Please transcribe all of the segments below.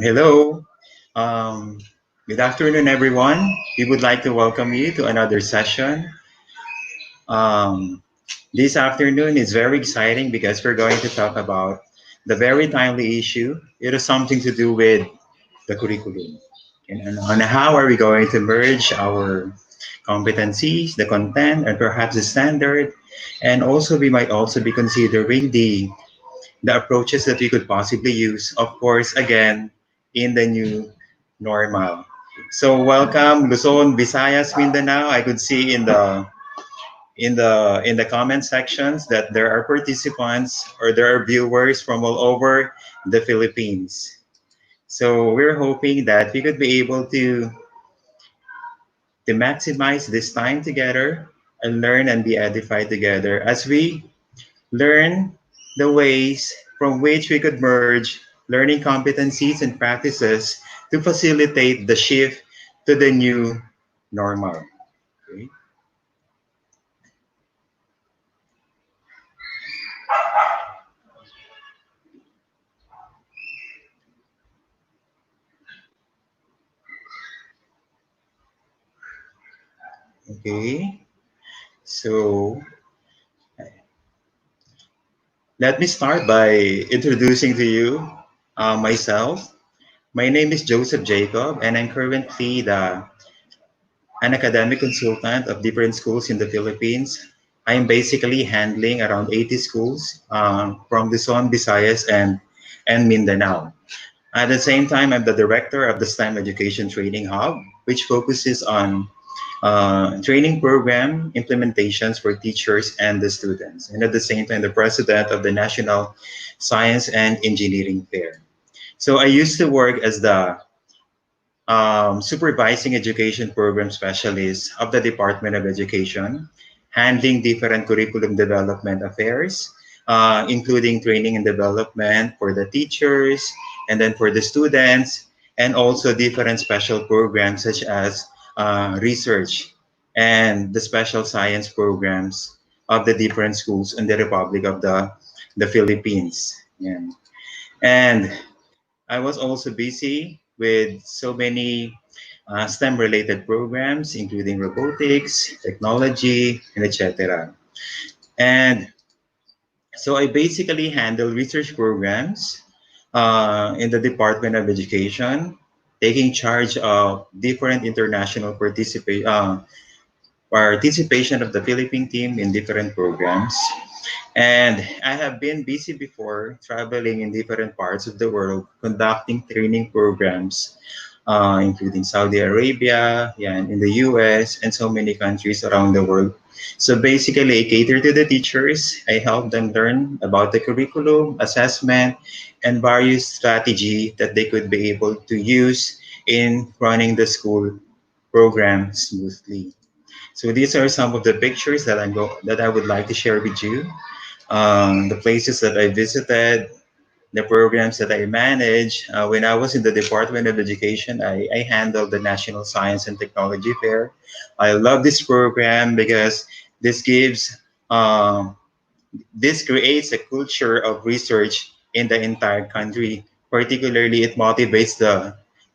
Hello. Um, Good afternoon, everyone. We would like to welcome you to another session. Um, this afternoon is very exciting because we're going to talk about the very timely issue. It is something to do with the curriculum and on how are we going to merge our competencies, the content, and perhaps the standard. And also, we might also be considering the approaches that we could possibly use, of course, again, in the new normal. So welcome Luzon, Visayas, Mindanao. I could see in the comment sections that there are participants or there are viewers from all over the Philippines. So we're hoping that we could be able to maximize this time together and learn and be edified together as we learn the ways from which we could merge learning competencies and practices to facilitate the shift to the new normal. Okay. Okay. So let me start by introducing to you myself. My name is Joseph Jacob, and I'm currently an academic consultant of different schools in the Philippines. I'm basically handling around 80 schools from Luzon, Visayas, and Mindanao. At the same time, I'm the director of the STEM Education Training Hub, which focuses on training program implementations for teachers and the students. And at the same time, the president of the National Science and Engineering Fair. So I used to work as the supervising education program specialist of the Department of Education, handling different curriculum development affairs, including training and development for the teachers and then for the students, and also different special programs such as research and the special science programs of the different schools in the Republic of the Philippines. Yeah. And I was also busy with so many STEM related programs, including robotics, technology, and etc. And so I basically handle research programs in the Department of Education, taking charge of different international participation of the Philippine team in different programs. And I have been busy before traveling in different parts of the world, conducting training programs, including Saudi Arabia, yeah, and in the US, and so many countries around the world. So basically, I cater to the teachers. I help them learn about the curriculum, assessment, and various strategy that they could be able to use in running the school program smoothly. So these are some of the pictures that I would like to share with you, the places that I visited, the programs that I manage. When I was in the Department of Education, I handled the National Science and Technology Fair. I love this program because this gives, um, this creates a culture of research in the entire country. Particularly, it motivates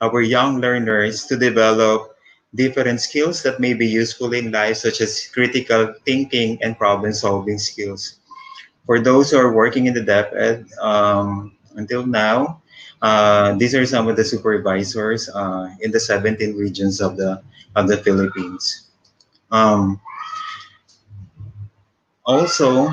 our young learners to develop different skills that may be useful in life, such as critical thinking and problem solving skills. For those who are working in the DepEd, until now, these are some of the supervisors in the 17 regions of the Philippines. Um, Also,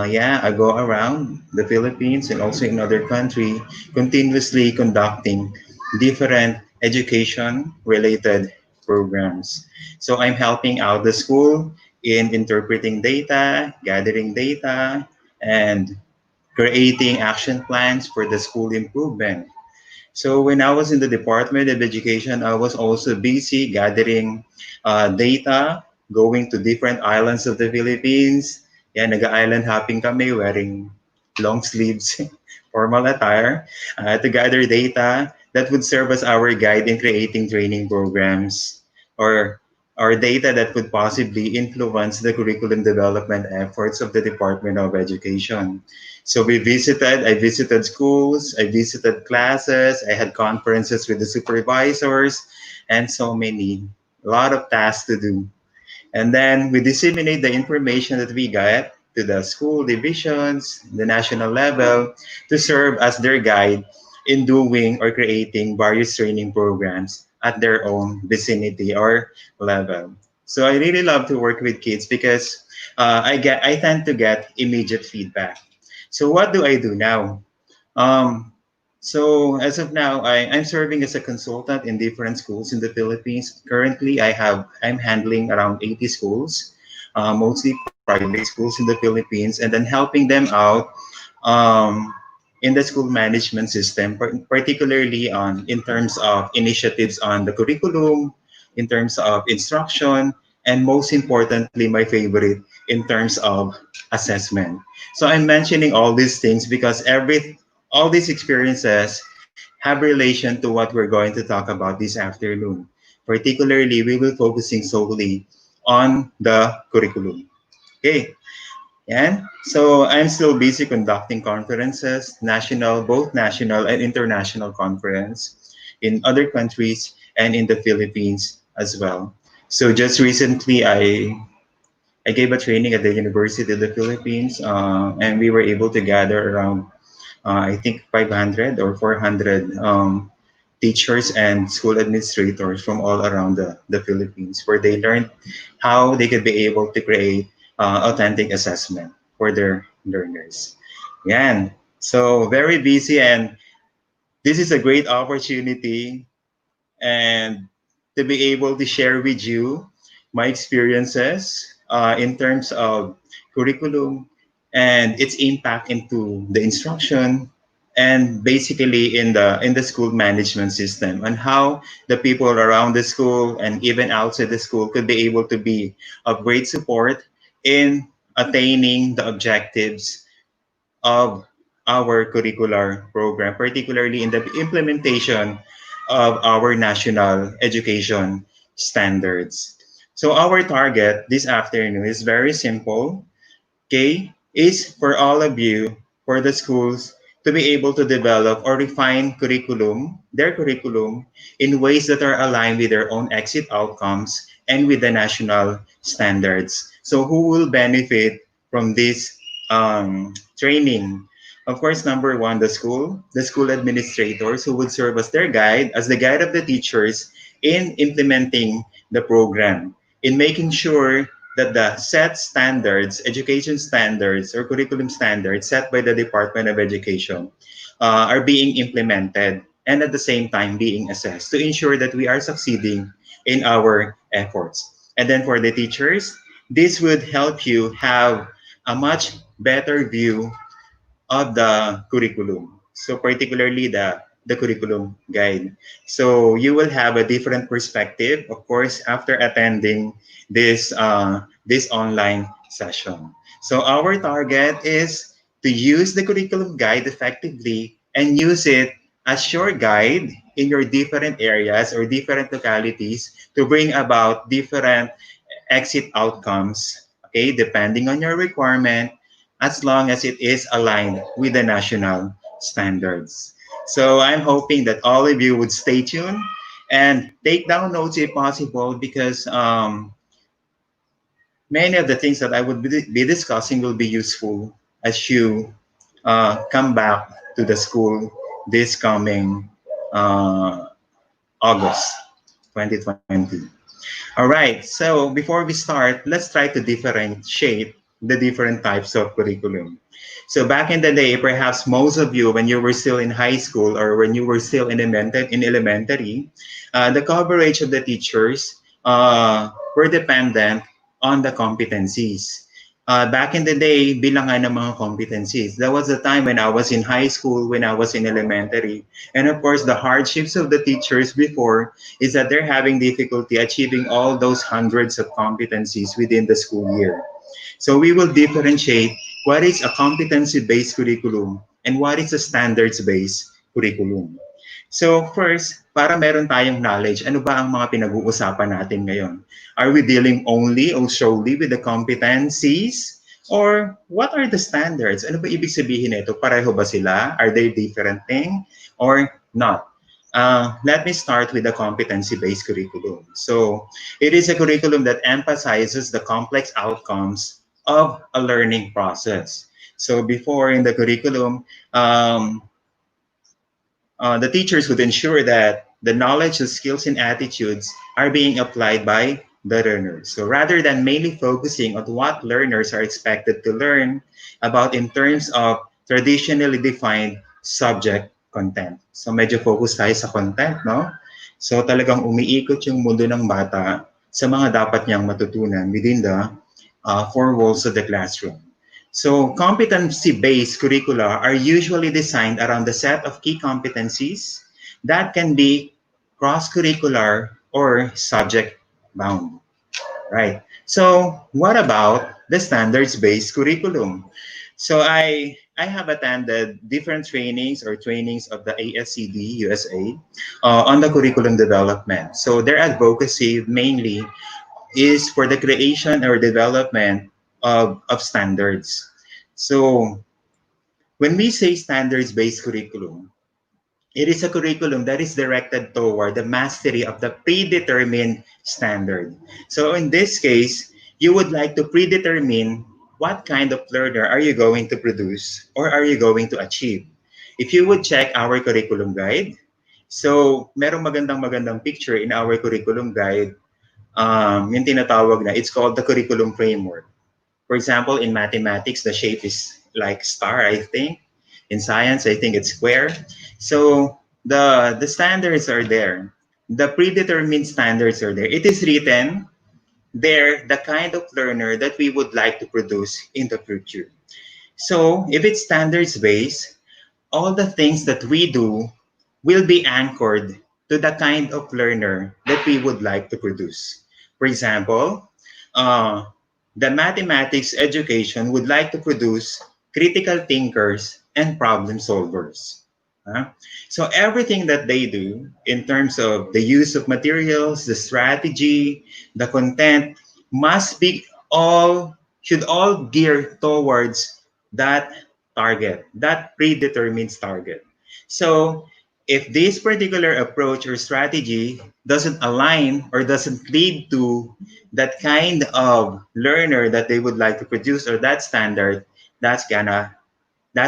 yeah, I go around the Philippines and also in other country, continuously conducting different education-related programs. So I'm helping out the school in interpreting data, gathering data, and creating action plans for the school improvement. So when I was in the Department of Education, I was also busy gathering data, going to different islands of the Philippines. Yeah, nag-island hopping kami wearing long sleeves, formal attire, to gather data that would serve as our guide in creating training programs or or data that could possibly influence the curriculum development efforts of the Department of Education. So I visited schools, I visited classes, I had conferences with the supervisors, and so many, a lot of tasks to do. And then we disseminate the information that we get to the school divisions, the national level, to serve as their guide in doing or creating various training programs at their own vicinity or level. So I really love to work with kids because I tend to get immediate feedback. So what do I do now? Um, so as of now, I'm serving as a consultant in different schools in the Philippines. Currently, I'm handling around 80 schools, mostly private schools in the Philippines, and then helping them out um, in the school management system, particularly on in terms of initiatives on the curriculum, in terms of instruction, and most importantly, my favorite, in terms of assessment. So I'm mentioning all these things because all these experiences have relation to what we're going to talk about this afternoon. Particularly, we will focusing solely on the curriculum. Okay, and so I'm still busy conducting conferences, both national and international conference in other countries and in the Philippines as well. So just recently, I gave a training at the University of the Philippines, and we were able to gather around I think 500 or 400 teachers and school administrators from all around the Philippines, where they learned how they could be able to create authentic assessment for their learners. Yan. So very busy, and this is a great opportunity and to be able to share with you my experiences in terms of curriculum and its impact into the instruction and basically in the school management system and how the people around the school and even outside the school could be able to be of great support in attaining the objectives of our curricular program, particularly in the implementation of our national education standards. So our target this afternoon is very simple. K is for all of you, for the schools, to be able to develop or refine their curriculum, in ways that are aligned with their own exit outcomes and with the national standards. So who will benefit from this training? Of course, number one, the school administrators who would serve as their guide, as the guide of the teachers in implementing the program, in making sure that the set standards, education standards, or curriculum standards set by the Department of Education are being implemented and at the same time being assessed to ensure that we are succeeding in our efforts. And then for the teachers, this would help you have a much better view of the curriculum. So particularly the curriculum guide. So you will have a different perspective, of course, after attending this online session. So our target is to use the curriculum guide effectively and use it as your guide in your different areas or different localities to bring about different exit outcomes, okay, depending on your requirement, as long as it is aligned with the national standards. So I'm hoping that all of you would stay tuned and take down notes if possible, because many of the things that I would be discussing will be useful as you come back to the school this coming uh, August 2020. All right, so before we start, let's try to differentiate the different types of curriculum. So back in the day, perhaps most of you, when you were still in high school or when you were still in elementary, the coverage of the teachers were dependent on the competencies. Back in the day, bilangan ng mga competencies. That was the time when I was in high school, when I was in elementary. And of course, the hardships of the teachers before is that they're having difficulty achieving all those hundreds of competencies within the school year. So we will differentiate what is a competency-based curriculum and what is a standards-based curriculum. So first, para meron tayong knowledge, ano ba ang mga pinag-uusapan natin ngayon? Are we dealing only or solely with the competencies? Or what are the standards? Ano ba ibig sabihin nito? Pareho ba sila? Are they different thing or not? Let me start with the competency-based curriculum. So it is a curriculum that emphasizes the complex outcomes of a learning process. So before in the curriculum, the teachers would ensure that the knowledge, the skills, and attitudes are being applied by the learners. So rather than mainly focusing on what learners are expected to learn about in terms of traditionally defined subject content. So medyo focus tayo sa content, no? So talagang umiikot yung mundo ng bata sa mga dapat niyang matutunan within the four walls of the classroom. So competency-based curricula are usually designed around the set of key competencies that can be cross-curricular or subject-bound. Right. So what about the standards-based curriculum? So I have attended different trainings of the ASCD USA on the curriculum development. So their advocacy mainly is for the creation or development of standards. So when we say standards-based curriculum, it is a curriculum that is directed toward the mastery of the predetermined standard. So in this case, you would like to predetermine what kind of learner are you going to produce or are you going to achieve. If you would check our curriculum guide, so merong magandang picture in our curriculum guide, yung tinatawag na, it's called the curriculum framework. For example, in mathematics, the shape is like star, I think. In science, I think it's square. So the standards are there. The predetermined standards are there. It is written there, the kind of learner that we would like to produce in the future. So if it's standards based, all the things that we do will be anchored to the kind of learner that we would like to produce. For example, uh, the mathematics education would like to produce critical thinkers and problem solvers. Huh? So everything that they do in terms of the use of materials, the strategy, the content must be all should all gear towards that target, that predetermined target. So if this particular approach or strategy doesn't align or doesn't lead to that kind of learner that they would like to produce or that standard, that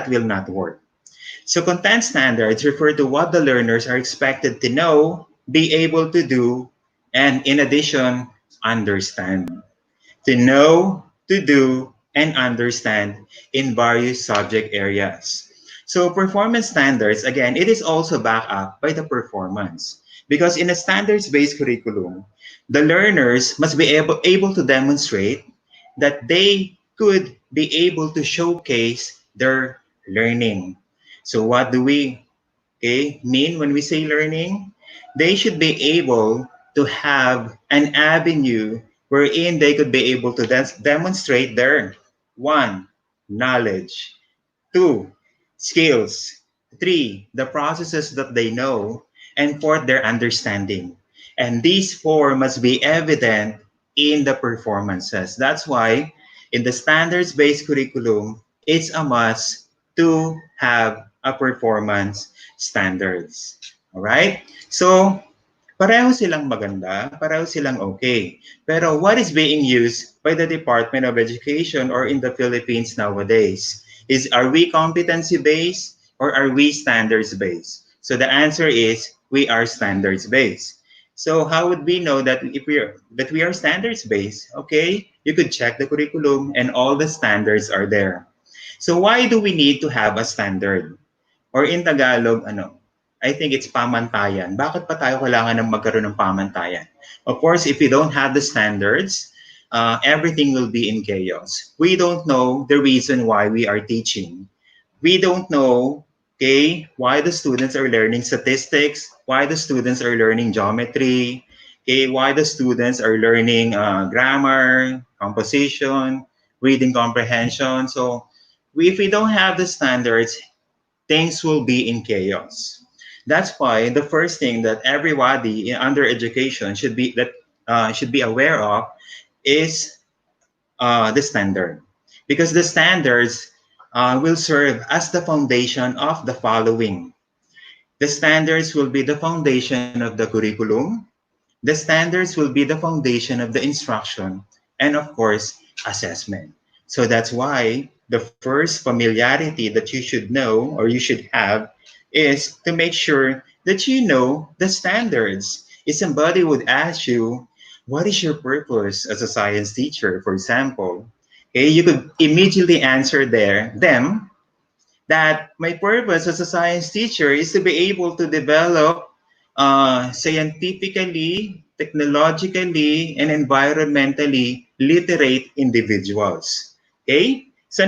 will not work. So content standards refer to what the learners are expected to know, be able to do, and in addition, understand. To know, to do, and understand in various subject areas. So performance standards, again, it is also backed up by the performance. Because in a standards-based curriculum, the learners must be able to demonstrate that they could be able to showcase their learning. So what do we mean when we say learning? They should be able to have an avenue wherein they could be able to demonstrate their one, knowledge, two, skills, three, the processes that they know, and fourth, their understanding. And these four must be evident in the performances. That's why in the standards-based curriculum, it's a must to have a performance standards. All right? So, pareho silang maganda, pareho silang okay. Pero what is being used by the Department of Education or in the Philippines nowadays? Are we competency-based or are we standards-based? So the answer is we are standards-based. So how would we know that if we are standards-based? Okay, you could check the curriculum and all the standards are there. So why do we need to have a standard? Or in Tagalog, I think it's pamantayan. Bakit pa tayo kailangan ng magkaroon ng pamantayan? Of course, if we don't have the standards, everything will be in chaos. We don't know the reason why we are teaching. We don't know, why the students are learning statistics, why the students are learning geometry, why the students are learning grammar, composition, reading comprehension. So if we don't have the standards, things will be in chaos. That's why the first thing that everybody in under education should be aware of is the standard, because the standards will serve as the foundation of the following. The standards will be the foundation of the curriculum. The standards will be the foundation of the instruction, and of course, assessment. So that's why the first familiarity that you should know or you should have is to make sure that you know the standards. If somebody would ask you, what is your purpose as a science teacher, for example? Okay, you could immediately answer them that my purpose as a science teacher is to be able to develop scientifically, technologically, and environmentally literate individuals. Okay? So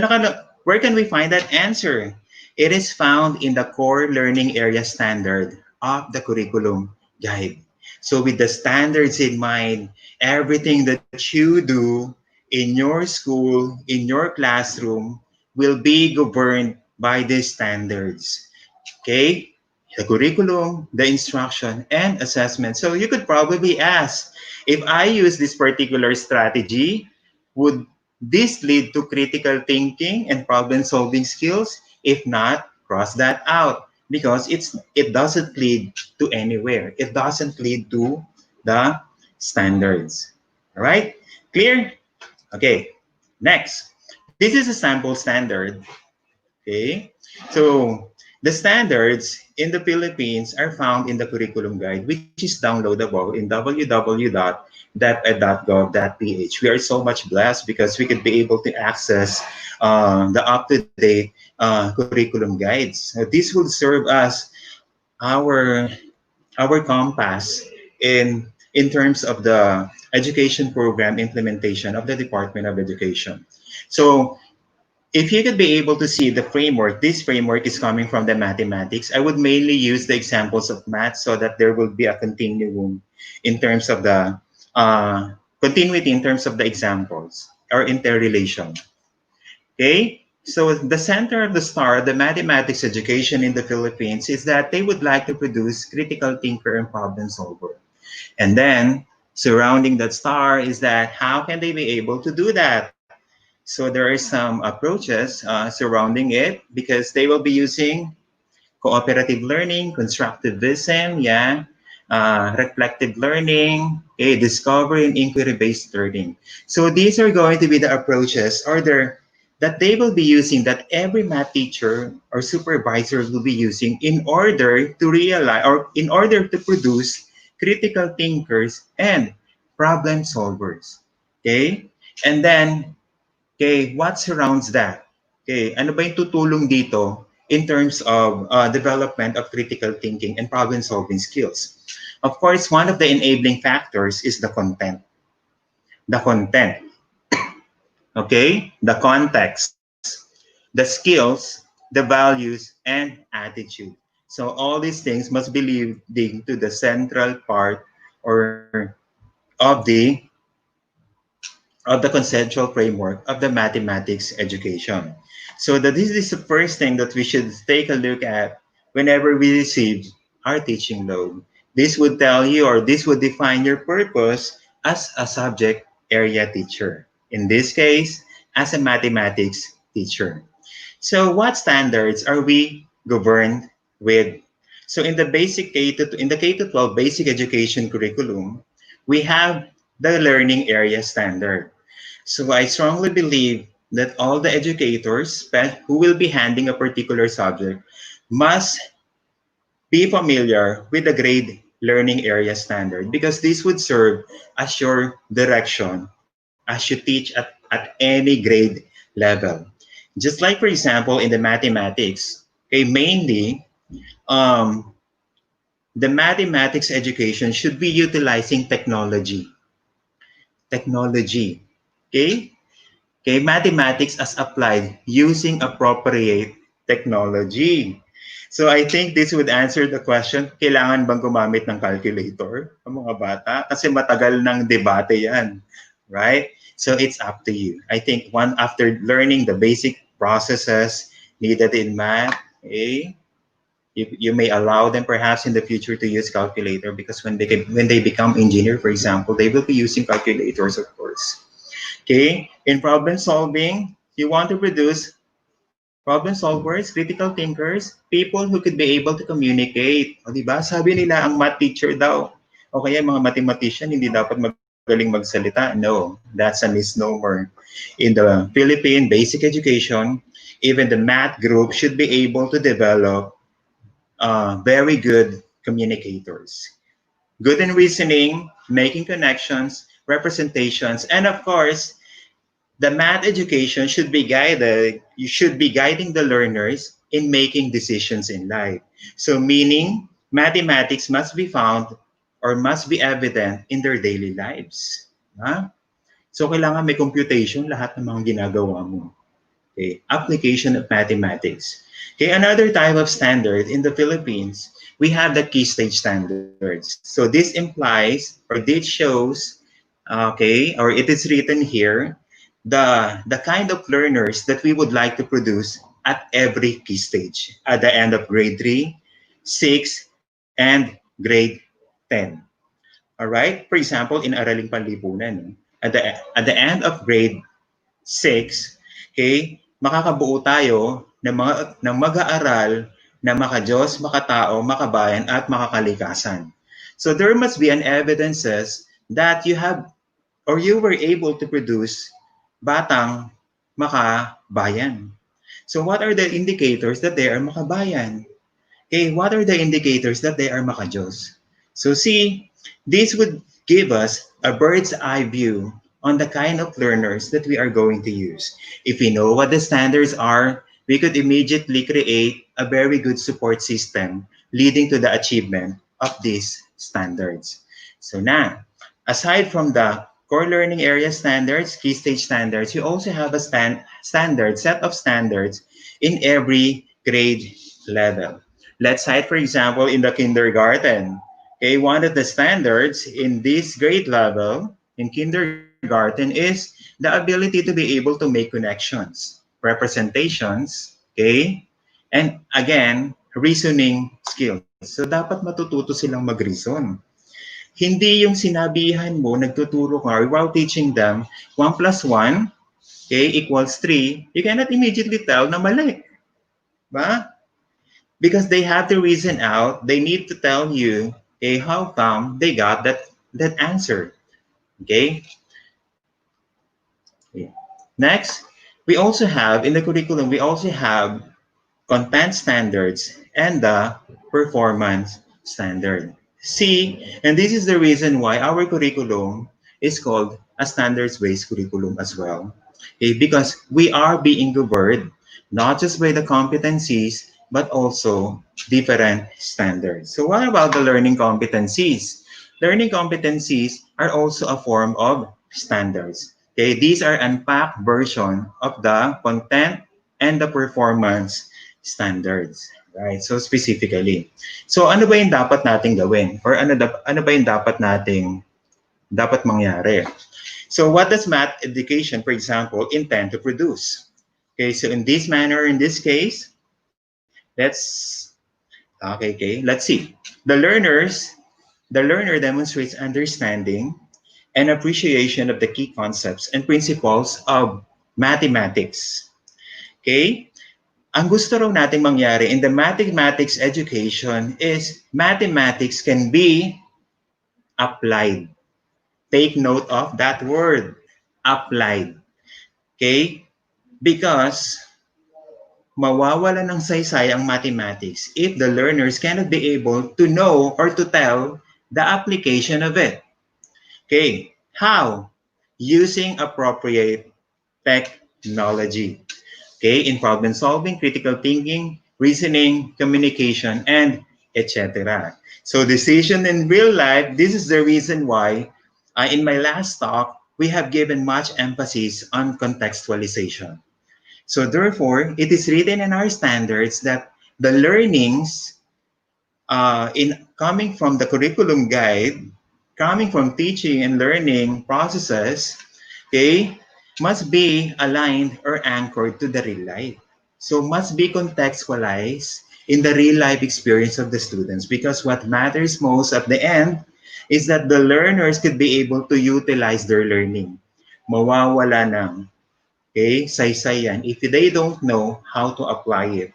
where can we find that answer? It is found in the core learning area standard of the curriculum guide. So with the standards in mind, everything that you do in your school, in your classroom, will be governed by these standards. Okay? The curriculum, the instruction, and assessment. So you could probably ask, if I use this particular strategy, would this lead to critical thinking and problem solving skills? If not, cross that out, because it doesn't lead to anywhere. It doesn't lead to the standards. All right? Clear? Okay. Next. This is a sample standard. Okay, so the standards in the Philippines are found in the curriculum guide, which is downloadable in www.deped.gov.ph. We are so much blessed because we could be able to access the up-to-date curriculum guides. So this will serve as our compass in terms of the education program implementation of the Department of Education. So if you could be able to see the framework, this framework is coming from the mathematics. I would mainly use the examples of math so that there will be a continuum in terms of the continuity in terms of the examples or interrelation. Okay, so the center of the star of the mathematics education in the Philippines is that they would like to produce critical thinker and problem solver. And then surrounding that star is that how can they be able to do that? So there are some approaches surrounding it because they will be using cooperative learning, constructivism, yeah, reflective learning, okay, discovery and inquiry-based learning. So these are going to be the approaches that they will be using, that every math teacher or supervisor will be using in order to realize or in order to produce critical thinkers and problem solvers. Okay? And then okay, what surrounds that? Okay, ano ba yung tutulong dito in terms of development of critical thinking and problem-solving skills? Of course, one of the enabling factors is the content. The content, okay? The context, the skills, the values, and attitude. So all these things must be leading to the central part or of the conceptual framework of the mathematics education. So that this is the first thing that we should take a look at whenever we receive our teaching load. This would tell you or this would define your purpose as a subject area teacher. In this case, as a mathematics teacher. So what standards are we governed with? So in the K to 12 basic education curriculum, we have the learning area standard. So I strongly believe that all the educators who will be handling a particular subject must be familiar with the grade learning area standard, because this would serve as your direction as you teach at any grade level. Just like, for example, in the mathematics, okay, mainly the mathematics education should be utilizing technology. Technology. Okay? Okay, mathematics as applied using appropriate technology. So I think this would answer the question, kailangan bang gumamit ng calculator ang mga bata? Kasi matagal ng debate yan, right? So it's up to you. I think after learning the basic processes needed in math, okay, You may allow them perhaps in the future to use calculator because when they become engineer, for example, they will be using calculators, of course. Okay, in problem solving, you want to produce problem solvers, critical thinkers, people who could be able to communicate. O, di ba? Sabi nila, ang math teacher daw, o kaya mga mathematician, hindi dapat magaling magsalita. No, that's a misnomer. In the Philippine basic education, even the math group should be able to develop very good communicators. Good in reasoning, making connections, representations, and of course, the math education should be guided, you should be guiding the learners in making decisions in life. So meaning, mathematics must be found or must be evident in their daily lives. Ha? So kailangan may computation lahat ng mga ginagawa mo. Okay, application of mathematics. Okay, another type of standard in the Philippines, we have the key stage standards. So this implies or this shows, okay, or it is written here, the kind of learners that we would like to produce at every key stage, at the end of grade 3, 6, and grade 10. All right? For example, in Araling Panlipunan, no? At the end of grade 6, okay, makakabuo tayo ng mag-aaral na maka-Diyos, makatao, makabayan, at makakalikasan. So there must be an evidences that you have or you were able to produce batang makabayan. So what are the indicators that they are makabayan? Okay, what are the indicators that they are makajos? So see, this would give us a bird's eye view on the kind of learners that we are going to use. If we know what the standards are, we could immediately create a very good support system leading to the achievement of these standards. So now, aside from the core learning area standards, key stage standards, you also have a set of standards in every grade level. Let's cite, for example, in the kindergarten. Okay, one of the standards in this grade level in kindergarten is the ability to be able to make connections, representations, okay, and again, reasoning skills. So dapat matututo silang mag-reason. Hindi yung sinabihan mo, nagtuturo ka, while teaching them 1 plus 1, okay, equals 3, you cannot immediately tell na mali. Ba? Because they have to reason out, they need to tell you, okay, how come they got that answer. Okay? Yeah. Next, we also have in the curriculum, we also have content standards and the performance standard. See, and this is the reason why our curriculum is called a standards-based curriculum as well. Okay, because we are being governed not just by the competencies, but also different standards. So what about the learning competencies? Learning competencies are also a form of standards. Okay, these are unpacked version of the content and the performance standards. Right? So specifically. So ano ba yung dapat nating gawin? Or ano ba yung dapat mangyari? So what does math education, for example, intend to produce? Okay, so in this manner, in this case, let's see. The learners, the learner demonstrates understanding and appreciation of the key concepts and principles of mathematics. Okay? Ang gusto raw nating mangyari in the mathematics education is mathematics can be applied. Take note of that word, applied. Okay? Because mawawala ng saysay ang mathematics if the learners cannot be able to know or to tell the application of it. Okay, how? Using appropriate technology. Okay, in problem solving, critical thinking, reasoning, communication, and etc. So decision in real life, this is the reason why in my last talk, we have given much emphasis on contextualization. So therefore, it is written in our standards that the learnings in coming from the curriculum guide, coming from teaching and learning processes, okay, must be aligned or anchored to the real life. So must be contextualized in the real life experience of the students, because what matters most at the end is that the learners could be able to utilize their learning. Mawawala ng, okay, saysay yan if they don't know how to apply it.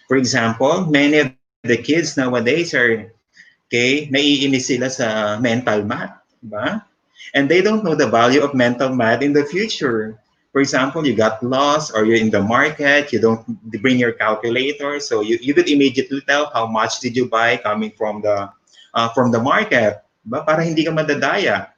For example, many of the kids nowadays are, okay, naiinis sila sa mental math, diba? And they don't know the value of mental math in the future. For example, you got lost or you're in the market, you don't bring your calculator, so you could immediately tell how much did you buy coming from the market, ba? Para hindi ka madadaya.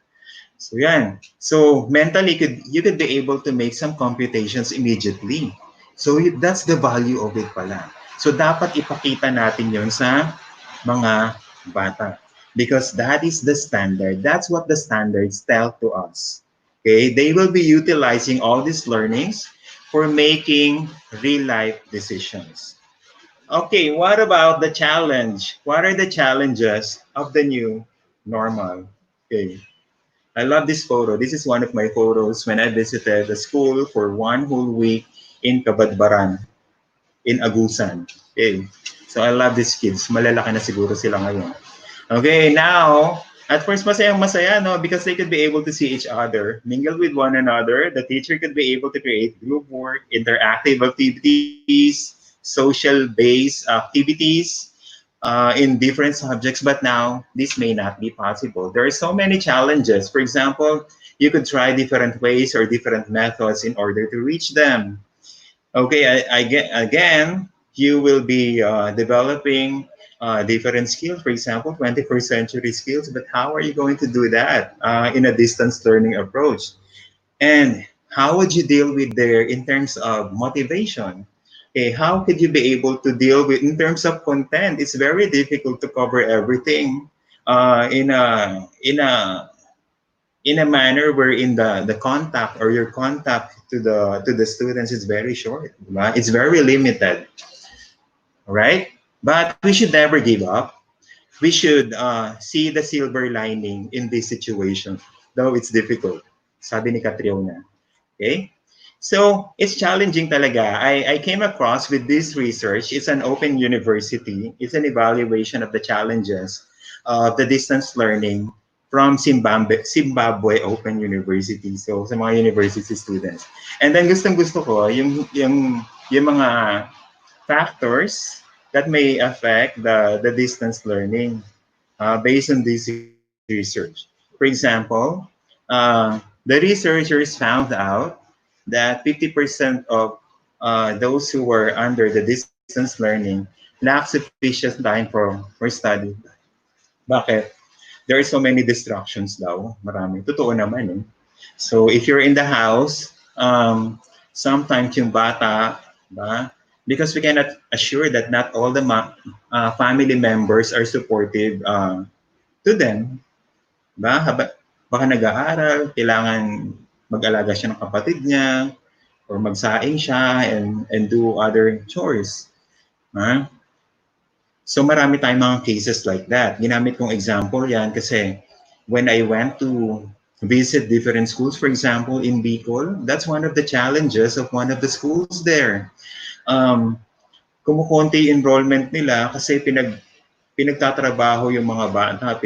So yan. So mentally, you could be able to make some computations immediately. So that's the value of it pala. So dapat ipakita natin yon sa mga bata. Because that is the standard. That's what the standards tell to us. Okay? They will be utilizing all these learnings for making real life decisions. Okay, what about the challenge? What are the challenges of the new normal? Okay. I love this photo. This is one of my photos when I visited the school for one whole week in Kabadbaran, in Agusan. Okay. So I love these kids. Malalaki na siguro sila ngayon. Okay, now, at first masayang masaya, no? Because they could be able to see each other, mingle with one another. The teacher could be able to create group work, interactive activities, social-based activities, in different subjects, but now this may not be possible. There are so many challenges. For example, you could try different ways or different methods in order to reach them. Okay, I get again, you will be developing different skills, for example, 21st century skills, but how are you going to do that in a distance learning approach? And how would you deal with there in terms of motivation? Okay, how could you be able to deal with in terms of content? It's very difficult to cover everything in a manner wherein the contact or your contact to the students is very short. Right? It's very limited, right? But we should never give up. We should see the silver lining in this situation, though it's difficult. Sabi ni Catriona. Okay? So, it's challenging talaga. I came across with this research. It's an open university. It's an evaluation of the challenges of the distance learning from Zimbabwe Open University. So, sa mga university students. And then gustong gusto ko yung mga factors that may affect the distance learning based on this research. For example, the researchers found out that 50% of those who were under the distance learning lack sufficient time for study. Bakit? There are so many distractions daw. Marami. Totoo naman eh. So if you're in the house, sometimes yung bata, ba? Because we cannot assure that not all the family members are supportive to them. Ba? Baka nag-aaral, kailangan mag-alaga siya ng kapatid niya, or magsaing siya and do other chores. Ha? So marami tayong mga cases like that. Ginamit kong example yan kasi when I went to visit different schools, for example, in Bicol, that's one of the challenges of one of the schools there. Kumukonti enrollment nila kasi pinagtatrabaho yung mga bata,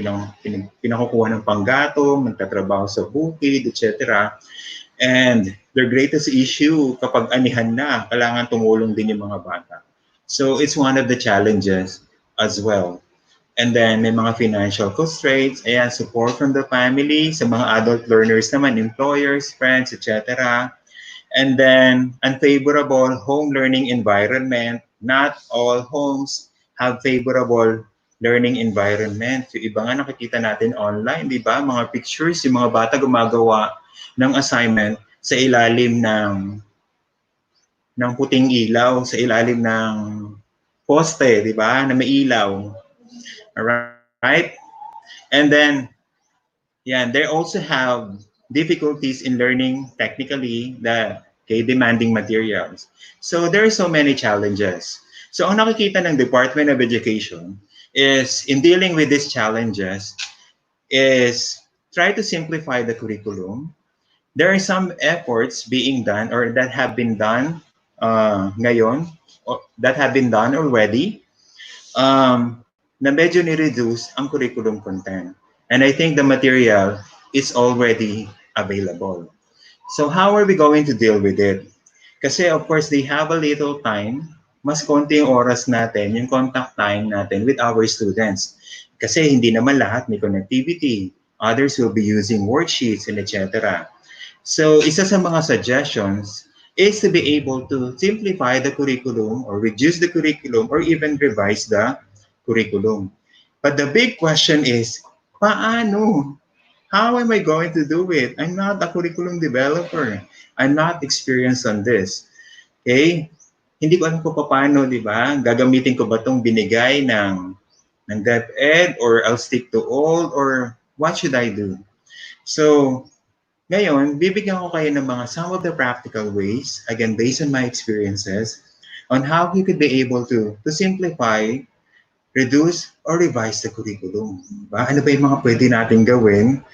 pinakukuha ng panggatong, nagtatrabaho sa bukid, etc. And their greatest issue, kapag anihan na, kailangan tumulong din yung mga bata. So it's one of the challenges as well. And then may mga financial constraints, ayan, support from the family, sa mga adult learners naman, employers, friends, etc. And then unfavorable home learning environment. Not all homes have favorable learning environment. Yung iba nga nakikita natin online, di ba? Mga pictures, yung mga bata gumagawa ng assignment sa ilalim ng puting ilaw, sa ilalim ng poste, di ba? Na may ilaw. Alright? And then, yeah, they also have difficulties in learning technically the demanding materials. So there are so many challenges. So ang nakikita ng Department of Education is in dealing with these challenges is try to simplify the curriculum. There are some efforts being done or that have been done ngayon, or that have been done already. na medyo ni-reduce ang curriculum content. And I think the material is already available. So how are we going to deal with it? Kasi of course, they have a little time. Mas konti yung oras natin, yung contact time natin with our students. Kasi hindi naman lahat may connectivity. Others will be using worksheets and etc. So isa sa mga suggestions is to be able to simplify the curriculum or reduce the curriculum or even revise the curriculum. But the big question is, paano? How am I going to do it? I'm not a curriculum developer. I'm not experienced on this. Okay? Hindi ko alam kung paano, di ba? Gagamitin ko ba itong binigay ng DepEd or I'll stick to old or what should I do? So, ngayon, bibigyan ko kayo ng mga some of the practical ways, again, based on my experiences, on how you could be able to simplify, reduce, or revise the curriculum. Diba? Ano ba yung mga pwede natin gawin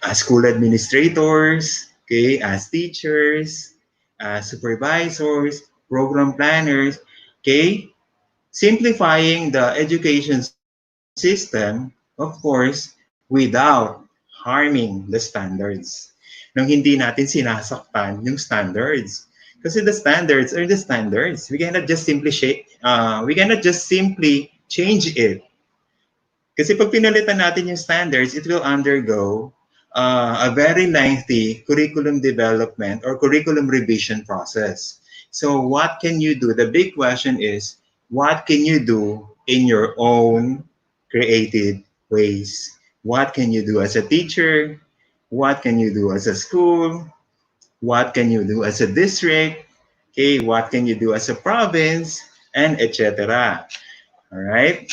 as school administrators, okay, as teachers, as supervisors, program planners, okay, simplifying the education system, of course, without harming the standards. Nang hindi natin sinasaktan yung standards. Kasi the standards are the standards. We cannot just simply change it. Kasi pag pinalitan natin yung standards, it will undergo a very lengthy curriculum development or curriculum revision process. So what can you do? The big question is, what can you do in your own creative ways? What can you do as a teacher? What can you do as a school? What can you do as a district? Okay, what can you do as a province? And etc. All right.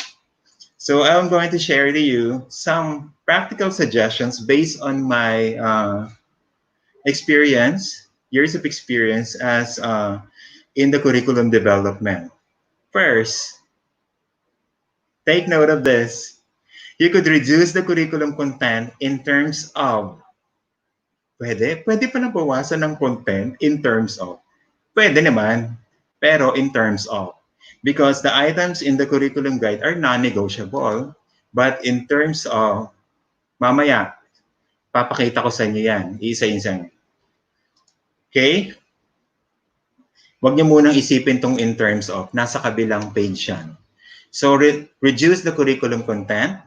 So I'm going to share to you some practical suggestions based on my experience, years of experience as in the curriculum development. First, take note of this. You could reduce the curriculum content in terms of, pwede pa nabawasan ng content in terms of, pwede naman, pero in terms of. Because the items in the curriculum guide are non-negotiable, but in terms of, mamaya, papakita ko sa inyo yan, isa-isa. Okay? Huwag niyo munang isipin tong in terms of, nasa kabilang page yan. So, reduce the curriculum content,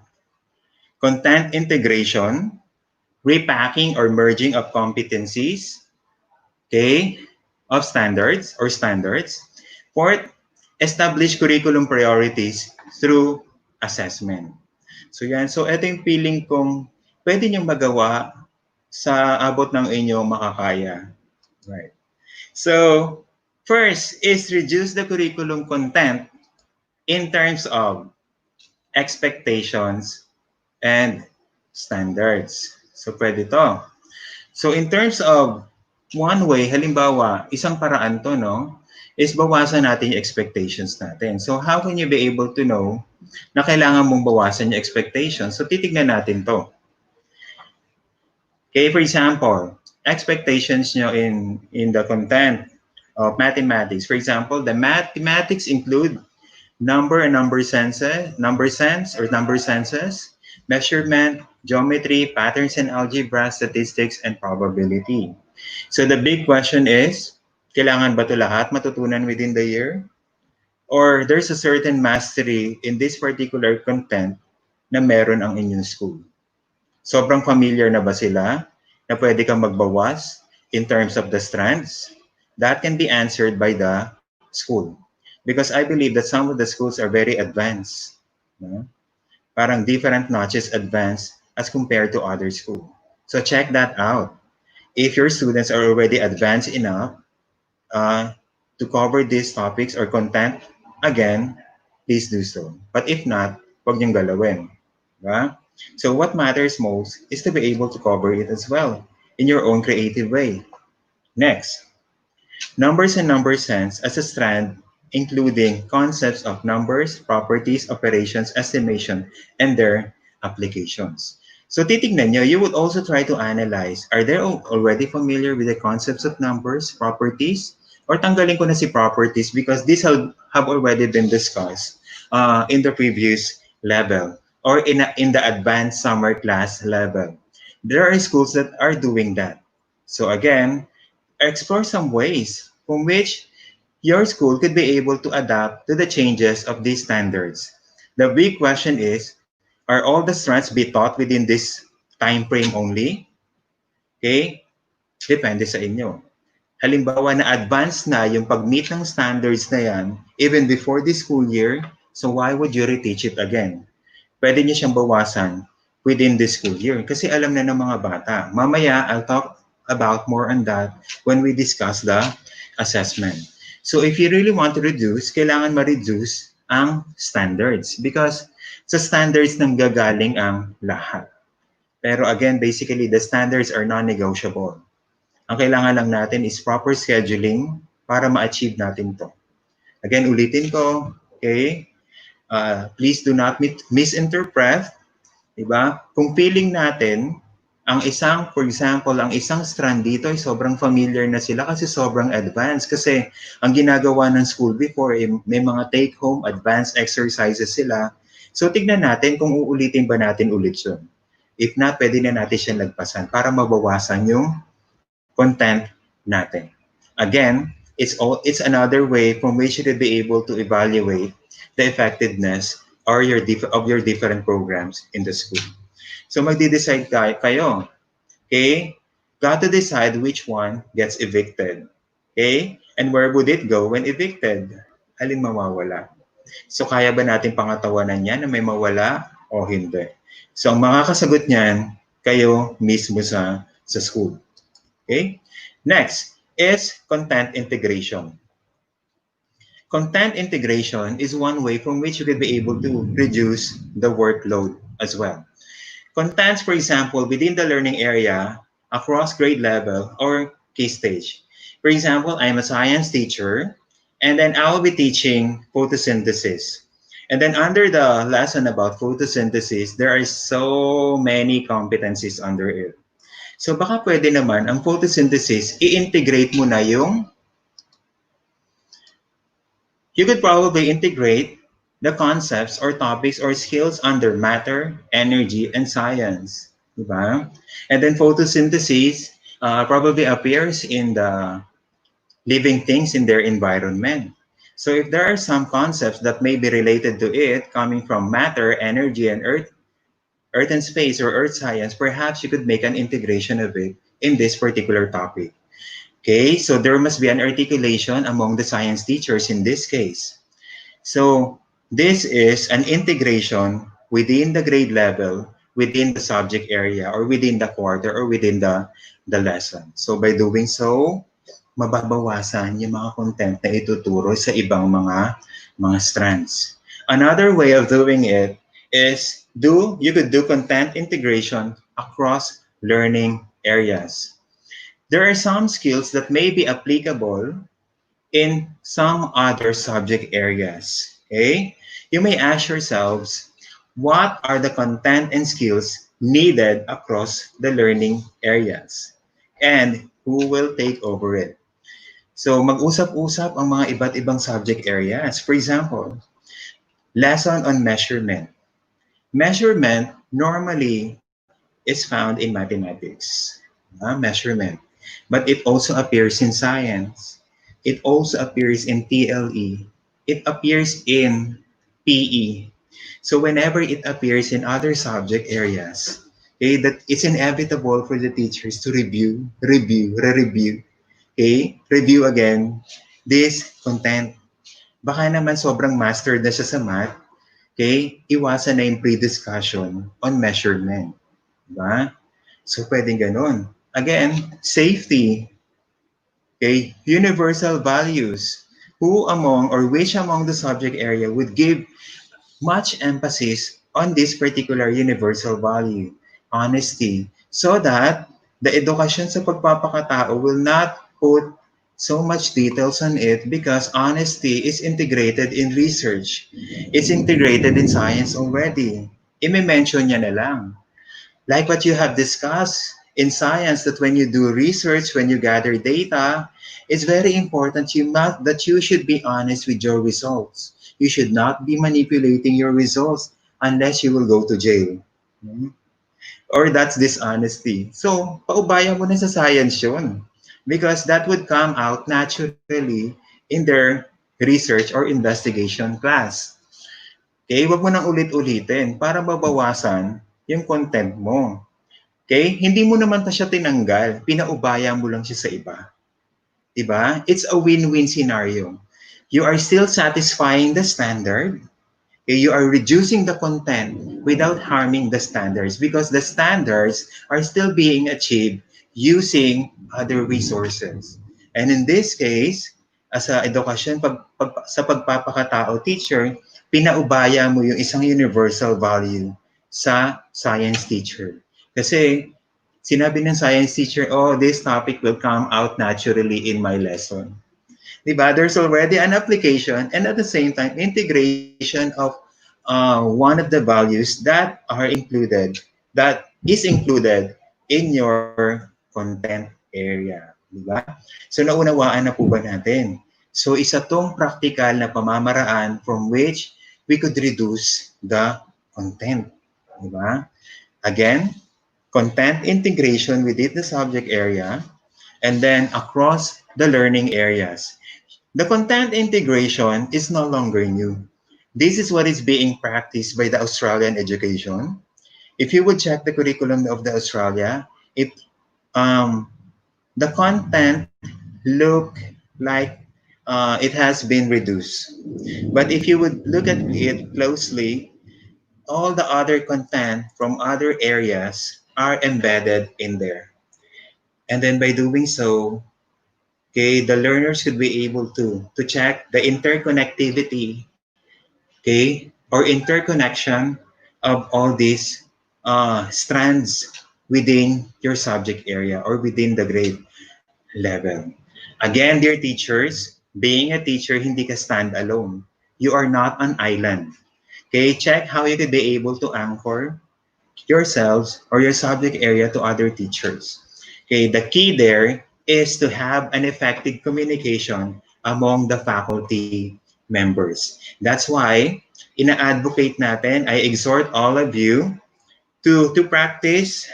content integration, repacking or merging of competencies, okay, of standards or standards. Fourth, establish curriculum priorities through assessment. So yan, so ito yung feeling kong pwede niyong magawa sa abot ng inyong makakaya. Right. So, first is reduce the curriculum content in terms of expectations and standards. So, pwede to. So, in terms of one way, halimbawa, isang paraan to, no, is bawasan natin yung expectations natin. So, how can you be able to know na kailangan mong bawasan yung expectations? So, titignan natin to. Okay, for example, expectations nyo in the content of mathematics. For example, the mathematics include number and number senses, measurement, geometry, patterns and algebra, statistics, and probability. So the big question is, kailangan ba ito lahat matutunan within the year? Or there's a certain mastery in this particular content na meron ang inyong school? Sobrang familiar na ba sila na pwede kang magbawas in terms of the strands? That can be answered by the school. Because I believe that some of the schools are very advanced. No? Parang different notches advanced as compared to other schools. So check that out. If your students are already advanced enough to cover these topics or content, again, please do so. But if not, huwag niyong galawin. Diba? So what matters most is to be able to cover it as well in your own creative way. Next, numbers and number sense as a strand, including concepts of numbers, properties, operations, estimation, and their applications. So titignan nyo, you would also try to analyze, are they already familiar with the concepts of numbers, properties, or tanggalin ko na si properties because these have already been discussed in the previous level or in the advanced summer class level. There are schools that are doing that. So again, explore some ways from which your school could be able to adapt to the changes of these standards. The big question is, are all the strands be taught within this time frame only? Okay? Depende sa inyo. Halimbawa na advanced na yung pag-meet ng standards na yan, even before this school year, so why would you reteach it again? Pwede niyo siyang bawasan within this school year kasi alam na ng mga bata. Mamaya, I'll talk about more on that when we discuss the assessment. So if you really want to reduce, kailangan ma-reduce ang standards because sa standards nang gagaling ang lahat. Pero again, basically, the standards are non-negotiable. Ang kailangan lang natin is proper scheduling para ma-achieve natin to. Again, ulitin ko, okay? Please do not misinterpret, diba? Kung feeling natin, ang isang, for example, ang isang strand dito ay sobrang familiar na sila kasi sobrang advanced. Kasi ang ginagawa ng school before, may mga take-home advanced exercises sila. So tignan natin kung uulitin ba natin ulit yun. If not, pwede na natin siya lagpasan para mabawasan yung content natin. Again, it's another way from which you could be able to evaluate the effectiveness or of your different programs in the school. So magde-decide kayo. Okay? Got to decide which one gets evicted. Okay? And where would it go when evicted? Alin mawawala? So kaya ba natin pangatawanan yan na may mawala o hindi? So ang mga kasagot niyan, kayo mismo sa school. Okay? Next is content integration. Content integration is one way from which you could be able to reduce the workload as well. Contents, for example, within the learning area, across grade level or key stage. For example, I'm a science teacher, and then I will be teaching photosynthesis. And then under the lesson about photosynthesis, there are so many competencies under it. So baka pwede naman ang photosynthesis, i-integrate mo na you could probably integrate the concepts or topics or skills under matter, energy, and science. Diba? And then photosynthesis probably appears in the living things in their environment. So if there are some concepts that may be related to it coming from matter, energy, and earth and space or earth science, perhaps you could make an integration of it in this particular topic. Okay, so there must be an articulation among the science teachers in this case. So this is an integration within the grade level, within the subject area, or within the quarter, or within the lesson. So by doing so, mababawasan yung mga content na ituturo sa ibang mga strands. Another way of doing it is you could do content integration across learning areas. There are some skills that may be applicable in some other subject areas. Okay? You may ask yourselves, what are the content and skills needed across the learning areas? And who will take over it? So mag-usap-usap ang mga iba't ibang subject areas. For example, lesson on measurement. Measurement normally is found in mathematics, measurement. But it also appears in science. It also appears in TLE. It appears in PE. So whenever it appears in other subject areas, okay, that it's inevitable for the teachers to review, re-review, okay, review again this content. Baka naman sobrang mastered na siya sa math, okay, iwasan na yung pre-discussion on measurement. Diba? So pwedeng ganun. Again, safety, okay, universal values. Who among or which among the subject area would give much emphasis on this particular universal value, honesty, so that the education sa pagpapakatao will not put so much details on it because honesty is integrated in research. It's integrated in science already. I-mention niya na lang. Like what you have discussed in science, that when you do research, when you gather data, it's very important that you should be honest with your results. You should not be manipulating your results unless you will go to jail. Hmm? Or that's dishonesty. So, paubaya mo na sa science yun. Because that would come out naturally in their research or investigation class. Okay, wag mo nang ulit-ulitin para mabawasan yung content mo. Okay? Hindi mo naman pa siya tinanggal, pinaubaya mo lang siya sa iba. Diba? It's a win-win scenario. You are still satisfying the standard, you are reducing the content without harming the standards because the standards are still being achieved using other resources. And in this case, as a edukasyon, sa pagpapakatao teacher, pinaubaya mo yung isang universal value sa science teacher. Kasi sinabi ng science teacher, oh, this topic will come out naturally in my lesson. Diba? There's already an application and at the same time, integration of one of the values that are included, that is included in your content area. Diba? So naunawaan na po ba natin? So isa tong practical na pamamaraan from which we could reduce the content. Diba? Again, content integration within the subject area and then across the learning areas. The content integration is no longer new. This is what is being practiced by the Australian education. If you would check the curriculum of the Australia, it the content look like it has been reduced. But if you would look at it closely, all the other content from other areas are embedded in there. And then by doing so, okay, the learners should be able to check the interconnectivity, okay, or interconnection of all these strands within your subject area or within the grade level. Again, dear teachers, being a teacher, hindi ka stand alone. You are not an island. Okay, check how you could be able to anchor yourselves or your subject area to other teachers. Okay, the key there is to have an effective communication among the faculty members. That's why ina-advocate natin, I exhort all of you to practice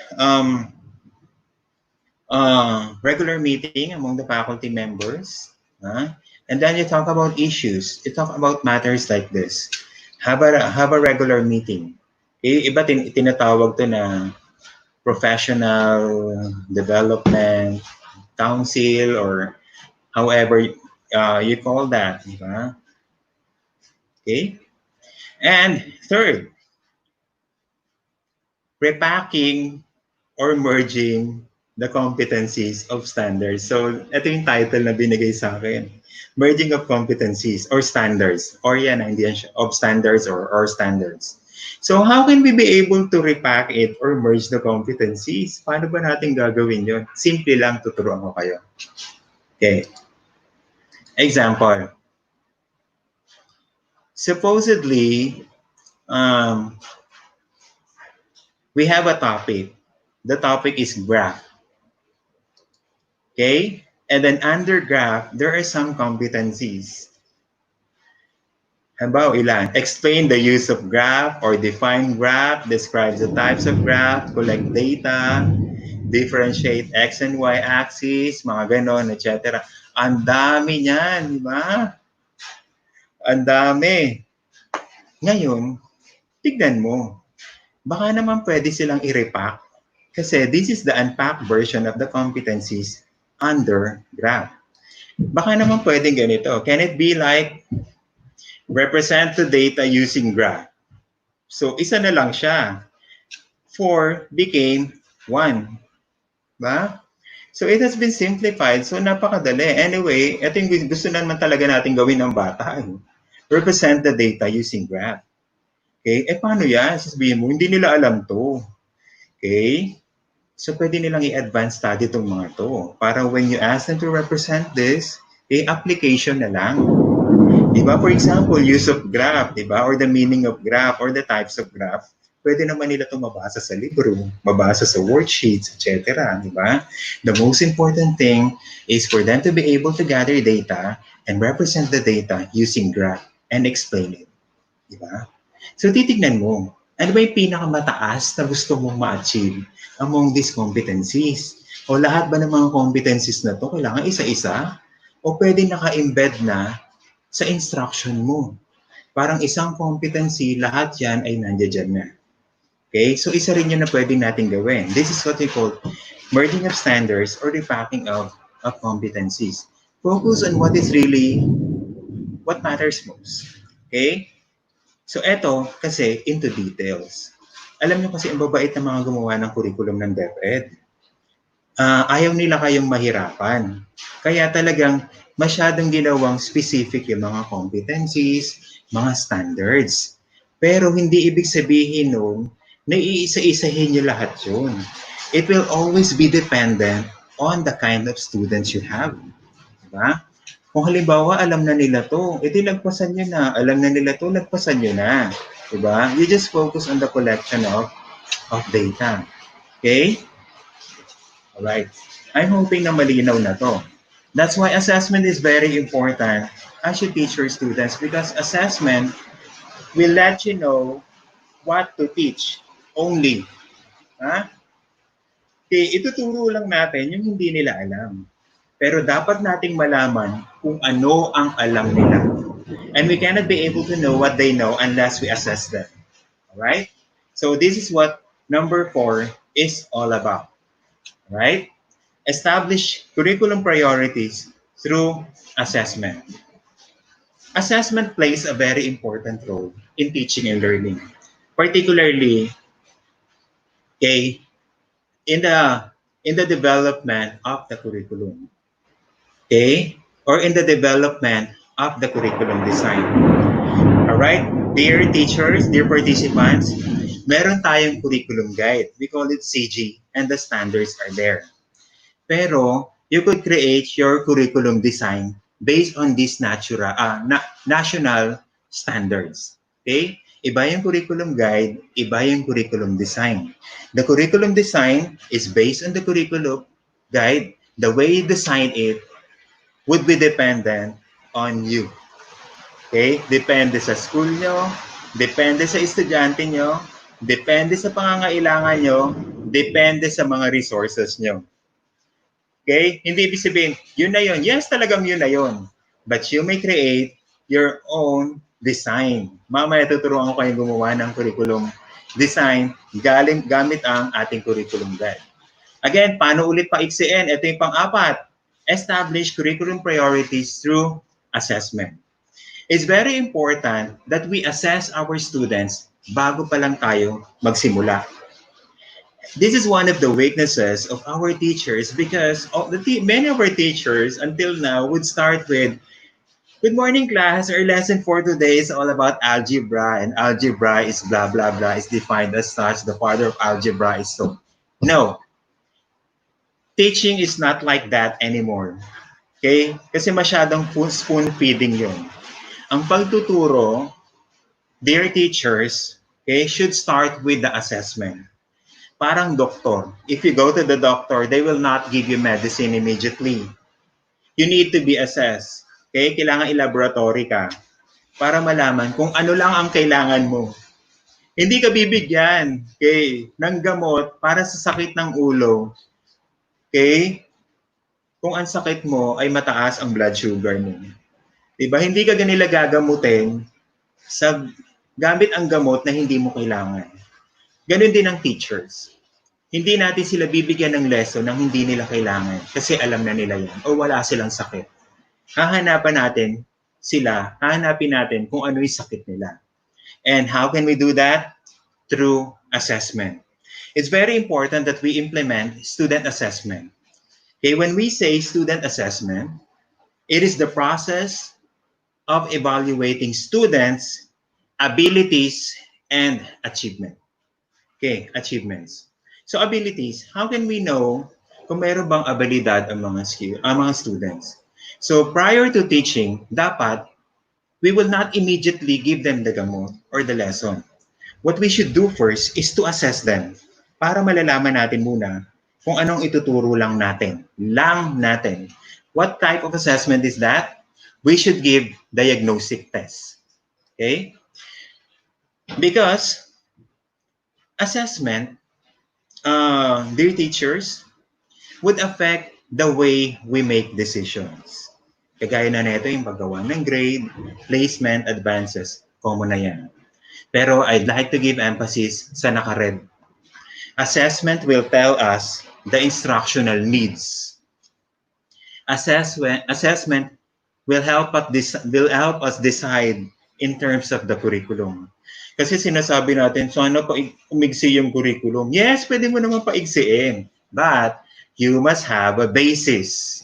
regular meeting among the faculty members. And then you talk about issues. You talk about matters like this. Have a regular meeting. Iba tinatawag to na professional development council or however you call that. Diba? Okay? And third, repacking or merging the competencies of standards. So, ito yung title na binigay sa akin. Merging of competencies or standards. Or yan, hindi yan siya, of standards or standards. So, how can we be able to repack it or merge the competencies? Paano ba natin gagawin yun? Simple lang, tuturuan ko kayo. Okay. Example. Supposedly, we have a topic. The topic is graph. Okay? And then under graph, there are some competencies. Halimbawa, ilan? Explain the use of graph or define graph, describe the types of graph, collect data, differentiate X and Y axis, mga ganon, etc. Ang dami niyan, di ba? Ang dami. Ngayon, tignan mo. Baka naman pwede silang i-repack kasi this is the unpacked version of the competencies under graph. Baka naman pwedeng ganito. Can it be like represent the data using graph? So, isa na lang siya. 4 became 1. Ba? So, it has been simplified. So, napakadali. Anyway, ito yung gusto naman talaga natin gawin ng bata. Represent the data using graph. Okay? Paano yan? Sasabihin mo, hindi nila alam to. Okay? So, pwede nilang i-advance study itong mga to. Para when you ask them to represent this, application na lang. Diba? For example, use of graph, diba? Or the meaning of graph or the types of graph. Pwede naman nila ito mabasa sa libro, mabasa sa worksheets, etc. Diba? The most important thing is for them to be able to gather data and represent the data using graph. and explain it. Di ba? So titignan mo, ano ba yung pinakamataas na gusto mong ma-achieve among these competencies? O lahat ba ng mga competencies na to kailangan isa-isa? O pwede naka-embed na sa instruction mo? Parang isang competency, lahat yan ay nandiyan na. Okay? So isa rin yun na pwedeng natin gawin. This is what we call merging of standards or repacking of competencies. Focus on what is really, what matters most. Okay? So eto, kasi into details. Alam niyo kasi ang babait ng mga gumawa ng curriculum ng DepEd. Ayaw nila kayong mahirapan. Kaya talagang masyadong ginawang specific yung mga competencies, mga standards. Pero hindi ibig sabihin nun na iisa-isahin nyo lahat yun. It will always be dependent on the kind of students you have. Diba? Kung halimbawa, alam na nila to, edi lagpasan nyo na. Alam na nila to, lagpasan nyo na. Diba? You just focus on the collection of data. Okay? Alright. I'm hoping na malinaw na to. That's why assessment is very important as you teach your students because assessment will let you know what to teach only. Ha? Okay, ituturo lang natin yung hindi nila alam. Pero dapat nating malaman kung ano ang alam nila. And we cannot be able to know what they know unless we assess them. Alright? So this is what number 4 is all about. Right? Establish curriculum priorities through assessment. Assessment plays a very important role in teaching and learning, particularly okay, in the development of the curriculum. Okay? Or in the development of the curriculum design. Alright? Dear teachers, dear participants, meron tayong curriculum guide. We call it CG and the standards are there. Pero you could create your curriculum design based on these national standards. Okay? Iba yung curriculum guide, iba yung curriculum design. The curriculum design is based on the curriculum guide. The way you design it would be dependent on you. Okay? Depende sa school nyo, depende sa estudyante nyo, depende sa pangangailangan nyo, depende sa mga resources nyo. Okay? Hindi ibig sabihin, yun na yun. Yes, talagang yun na yun. But you may create your own design. Mamaya tuturuan ko kayong gumawa ng curriculum design gamit ang ating curriculum guide. Again, paano ulit paiksiin? Ito yung pang-apat. Establish curriculum priorities through assessment. It's very important that we assess our students bago pa lang tayo magsimula. This is one of the weaknesses of our teachers because many of our teachers until now would start with, good morning class, our lesson for today is all about algebra and algebra is blah blah blah is defined as such, the father of algebra is so. No, teaching is not like that anymore. Okay? Kasi masyadong spoon feeding yun. Ang pagtuturo, dear teachers, okay, should start with the assessment. Parang doktor. If you go to the doctor, they will not give you medicine immediately. You need to be assessed. Okay? Kailangan i-laboratory ka para malaman kung ano lang ang kailangan mo. Hindi ka bibigyan, okay, ng gamot para sa sakit ng ulo. Okay? Kung ang sakit mo ay mataas ang blood sugar mo. Diba? Hindi ka ganila gagamutin sa gamit ang gamot na hindi mo kailangan. Ganon din ang teachers. Hindi natin sila bibigyan ng lesson na hindi nila kailangan kasi alam na nila yan o wala silang sakit. Hahanapin natin kung ano yung sakit nila. And how can we do that? Through assessment. It's very important that we implement student assessment. Okay, when we say student assessment, it is the process of evaluating students' abilities and achievement. Okay, achievements. So abilities, how can we know kung mayroon bang abilidad ang mga students? So prior to teaching, dapat we will not immediately give them the gamot or the lesson. What we should do first is to assess them para malalaman natin muna kung anong ituturo lang natin. What type of assessment is that? We should give diagnostic tests. Okay? Because assessment, dear teachers, would affect the way we make decisions. Kagaya na nito yung paggawa ng grade, placement, advances, common na yan. Pero I'd like to give emphasis sa naka-red. Assessment will tell us the instructional needs. Assessment will help us decide in terms of the curriculum. Kasi sinasabi natin, sana pa umigsi yung curriculum. Yes, pwede mo naman paigsiin. But you must have a basis.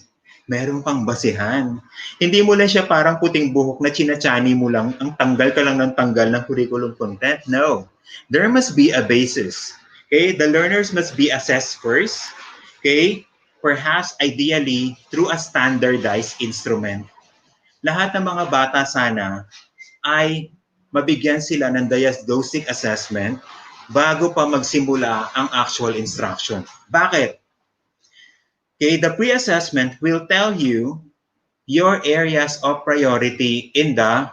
Meron kang basihan. Hindi mo lang siya parang puting buhok na chinatsani mo lang, ang tanggal ka lang ng tanggal ng curriculum content. No. There must be a basis. Okay? The learners must be assessed first. Okay? Perhaps ideally through a standardized instrument. Lahat ng mga bata sana ay mabigyan sila ng diagnostic assessment bago pa magsimula ang actual instruction. Bakit? Okay, the pre-assessment will tell you your areas of priority in the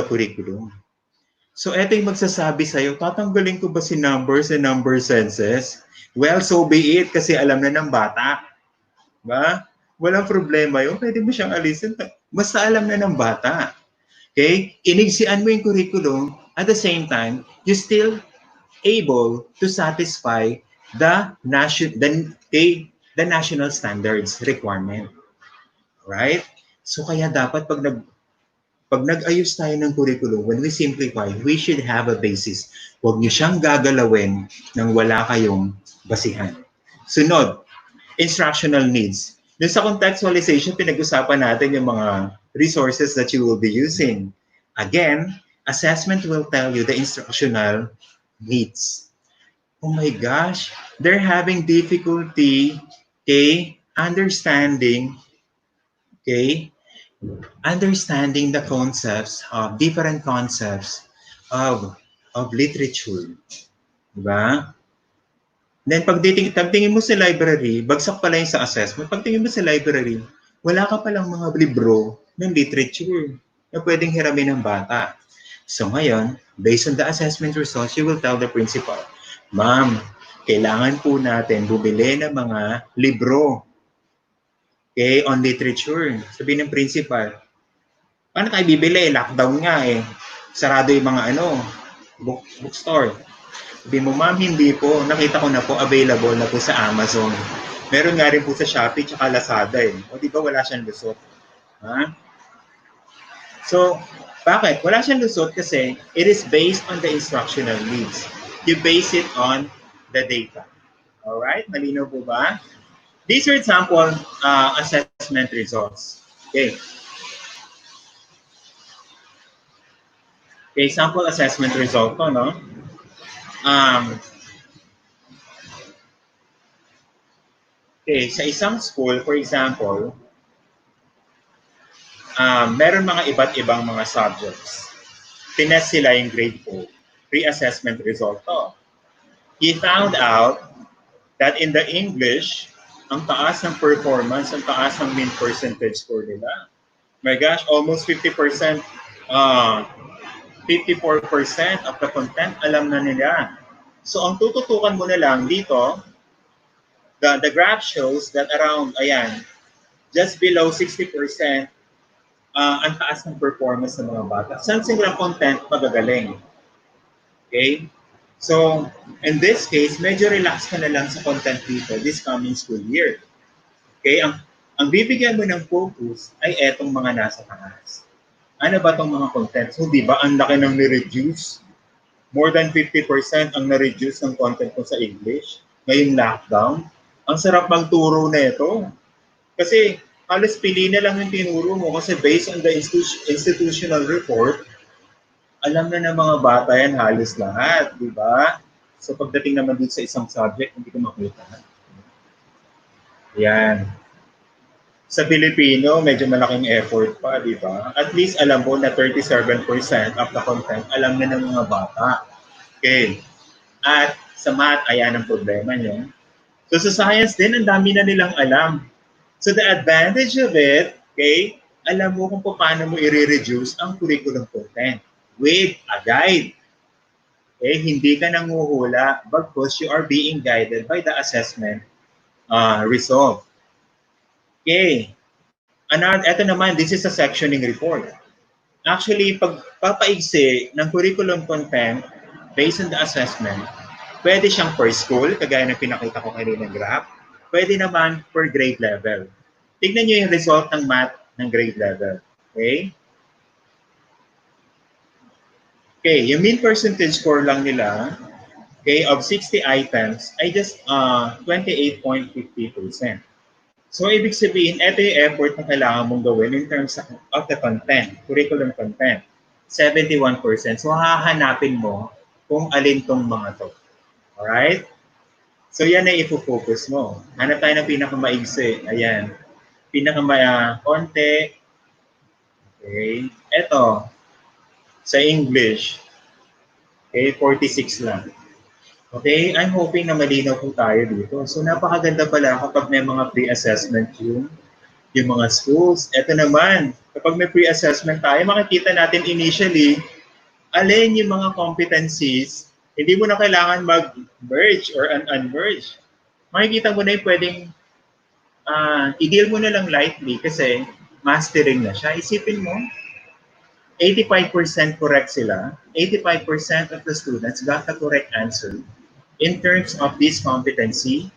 curriculum. So ito yung magsasabi sa'yo, tatanggalin ko ba si numbers and number senses? Well, so be it kasi alam na ng bata. Ba? Walang problema yun. Pwede mo siyang alisin. Basta alam na ng bata. Okay? Inigsian mo yung curriculum. At the same time, you still able to satisfy the national standards requirement. Right? So kaya dapat pag nag-ayos tayo ng curriculum, when we simplify, we should have a basis. Huwag niyo siyang gagalawin nang wala kayong basihan. Sunod, instructional needs. Doon sa contextualization, pinag-usapan natin yung mga resources that you will be using. Again, assessment will tell you the instructional needs. Oh my gosh, they're having difficulty, okay, okay, understanding the concepts of different concepts of literature. Diba? Then pagtingin mo sa library, bagsak pala yung sa assessment. Pagtingin mo sa library, wala ka palang mga libro ng literature na pwedeng hiramin ng bata. So ngayon, based on the assessment results, you will tell the principal, Ma'am, kailangan po natin bumili ng mga libro, okay, on literature. Sabihin ng principal, paano tayo bibili? Lockdown nga eh. Sarado yung mga bookstore. Sabi mo, ma'am, hindi po. Nakita ko na po, available na po sa Amazon. Meron nga rin po sa Shopee tsaka Lazada eh. O di ba wala siyang lusot? Ha? So, bakit? Wala siyang lusot kasi it is based on the instructional needs. You base it on the data. Alright? Malinaw po ba? These are example assessment results. Okay. Okay, sample assessment result to, no? Okay, sa isang school, for example, meron mga iba't ibang mga subjects. Tinest sila yung grade 4, pre-assessment result to. He found out that in the English, ang taas ng performance, ang taas ng mean percentage score nila. My gosh, almost 50%, 54% of the content alam na nila. So ang tututukan mo na lang dito, the graph shows that around, ayan, just below 60%, ang taas ng performance ng mga bata. Saan silang content magagaling? Okay? So, in this case, medyo relax ka na lang sa content dito this coming school year. Okay? Ang bibigyan mo ng focus ay etong mga nasa taas. Ano ba itong mga content? So, di ba, ang laki ng ni-reduce? More than 50% ang na-reduce ng content mo sa English. Ngayong lockdown. Ang sarap magturo na ito. Kasi halos pili na lang yung tinuro mo kasi based on the institutional report, alam na ng mga bata yan halos lahat, di ba? So pagdating naman dito sa isang subject, hindi ko makita. Yan. Sa Pilipino, medyo malaking effort pa, di ba? At least alam mo na 37% of the content alam na ng mga bata. Okay. At sa math, ayan ang problema niyo. So sa science din, ang dami na nilang alam. So the advantage of it, okay, alam mo kung paano mo i-reduce ang curriculum content with a guide. Okay? Hindi ka nanguhula because you are being guided by the assessment result. Okay. Ito naman, this is a sectioning report. Actually, pag papaigsi ng curriculum content based on the assessment, pwede siyang per school, kagaya ng pinakita ko kanina ng graph. Pwede naman per grade level. Tignan nyo yung result ng math ng grade level. Okay? Okay, yung mean percentage score lang nila, okay, of 60 items ay just 28.50%. So, ibig sabihin, ito yung effort na kailangan mong gawin in terms of the content, curriculum content. 71%. So, hahanapin mo kung alin tong mga to. Alright? So, yan ay ifo-focus mo. Hanap tayo ng pinakamaigsi. Ayan. Konti. Okay. Ito, sa English. Okay, 46 lang. Okay, I'm hoping na malinaw po tayo dito. So, napakaganda pala kapag may mga pre-assessment yung mga schools. Ito naman, kapag may pre-assessment tayo, makikita natin initially, alin yung mga competencies, hindi mo na kailangan mag-merge or un-merge. Makikita mo na yung pwedeng i-deal mo na lang lightly kasi mastering na siya. Isipin mo, 85% correct sila. 85% of the students got the correct answer in terms of this competency.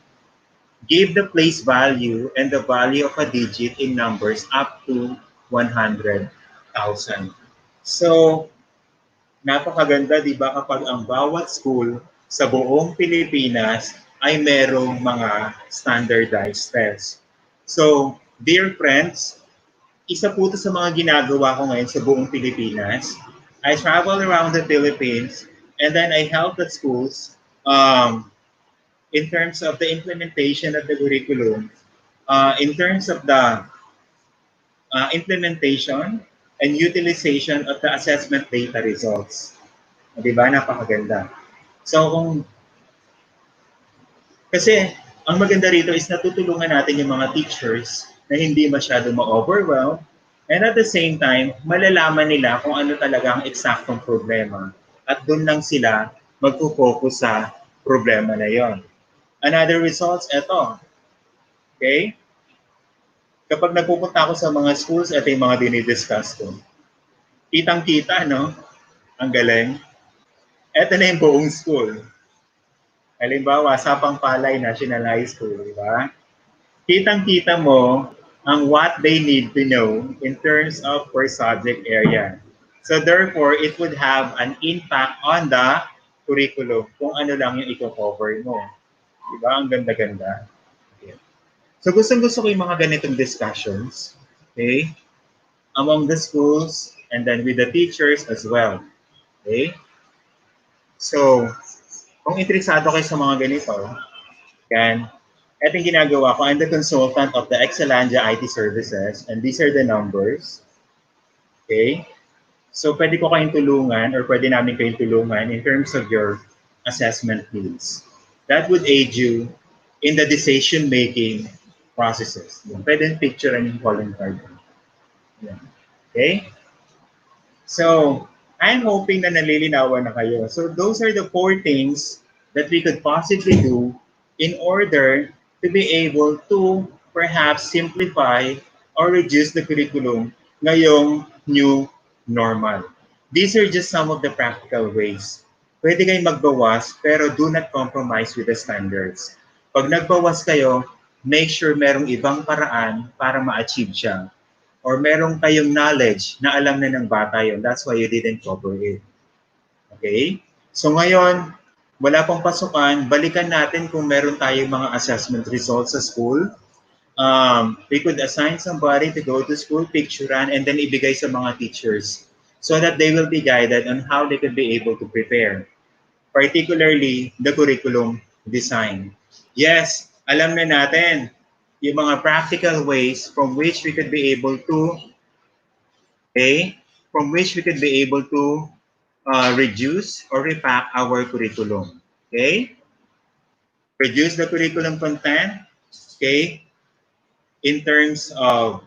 Give the place value and the value of a digit in numbers up to 100,000. So, napakaganda, di ba, kapag ang bawat school sa buong Pilipinas ay merong mga standardized tests. So, dear friends, isa po ito sa mga ginagawa ko ngayon sa buong Pilipinas. I travel around the Philippines and then I help the schools in terms of the implementation of the curriculum, in terms of the implementation and utilization of the assessment data results. Di ba? Napakaganda. So, kasi ang maganda rito is natutulungan natin yung mga teachers na hindi masyado ma-overwhelm and at the same time, malalaman nila kung ano talaga ang eksaktong problema at doon lang sila magpo-focus sa problema na yon. Another results, eto. Okay? Kapag nagpupunta ako sa mga schools, ito yung mga dinidiscuss ko. Kitang-kita, no? Ang galing. Ito na yung buong school. Halimbawa, Sapang Palay National High School, di ba? Kitang-kita mo ang what they need to know in terms of per subject area. So therefore, it would have an impact on the curriculum kung ano lang yung i-cover mo. Di ba? Ang ganda-ganda. Okay. So gustong-gusto ko yung mga ganitong discussions, okay, among the schools and then with the teachers as well. Okay? So, kung interesado kayo sa mga ganito, yan, ito yung ginagawa ko. I'm the consultant of the Excelandia IT Services and these are the numbers. Okay? So, pwede ko kayong tulungan or pwede namin kayong tulungan in terms of your assessment needs. That would aid you in the decision-making processes. Yan. Pwede picture and yung calling card. Yan. Okay? So, I'm hoping na nalilinawan na kayo. So, those are the 4 things that we could possibly do in order to be able to perhaps simplify or reduce the curriculum ngayong new normal. These are just some of the practical ways. Pwede kayong magbawas, pero do not compromise with the standards. Pag nagbawas kayo, make sure merong ibang paraan para ma-achieve siya or merong kayong knowledge na alam na ng bata yon. That's why you didn't cover it. Okay? So ngayon, wala pang pasukan, balikan natin kung meron tayong mga assessment results sa school. We could assign somebody to go to school, picturean, and then ibigay sa mga teachers so that they will be guided on how they could be able to prepare, particularly the curriculum design. Yes, alam na natin yung mga practical ways from which we could be able to, okay, from which we could be able to reduce or repack our curriculum. Okay? Reduce the curriculum content, okay, in terms of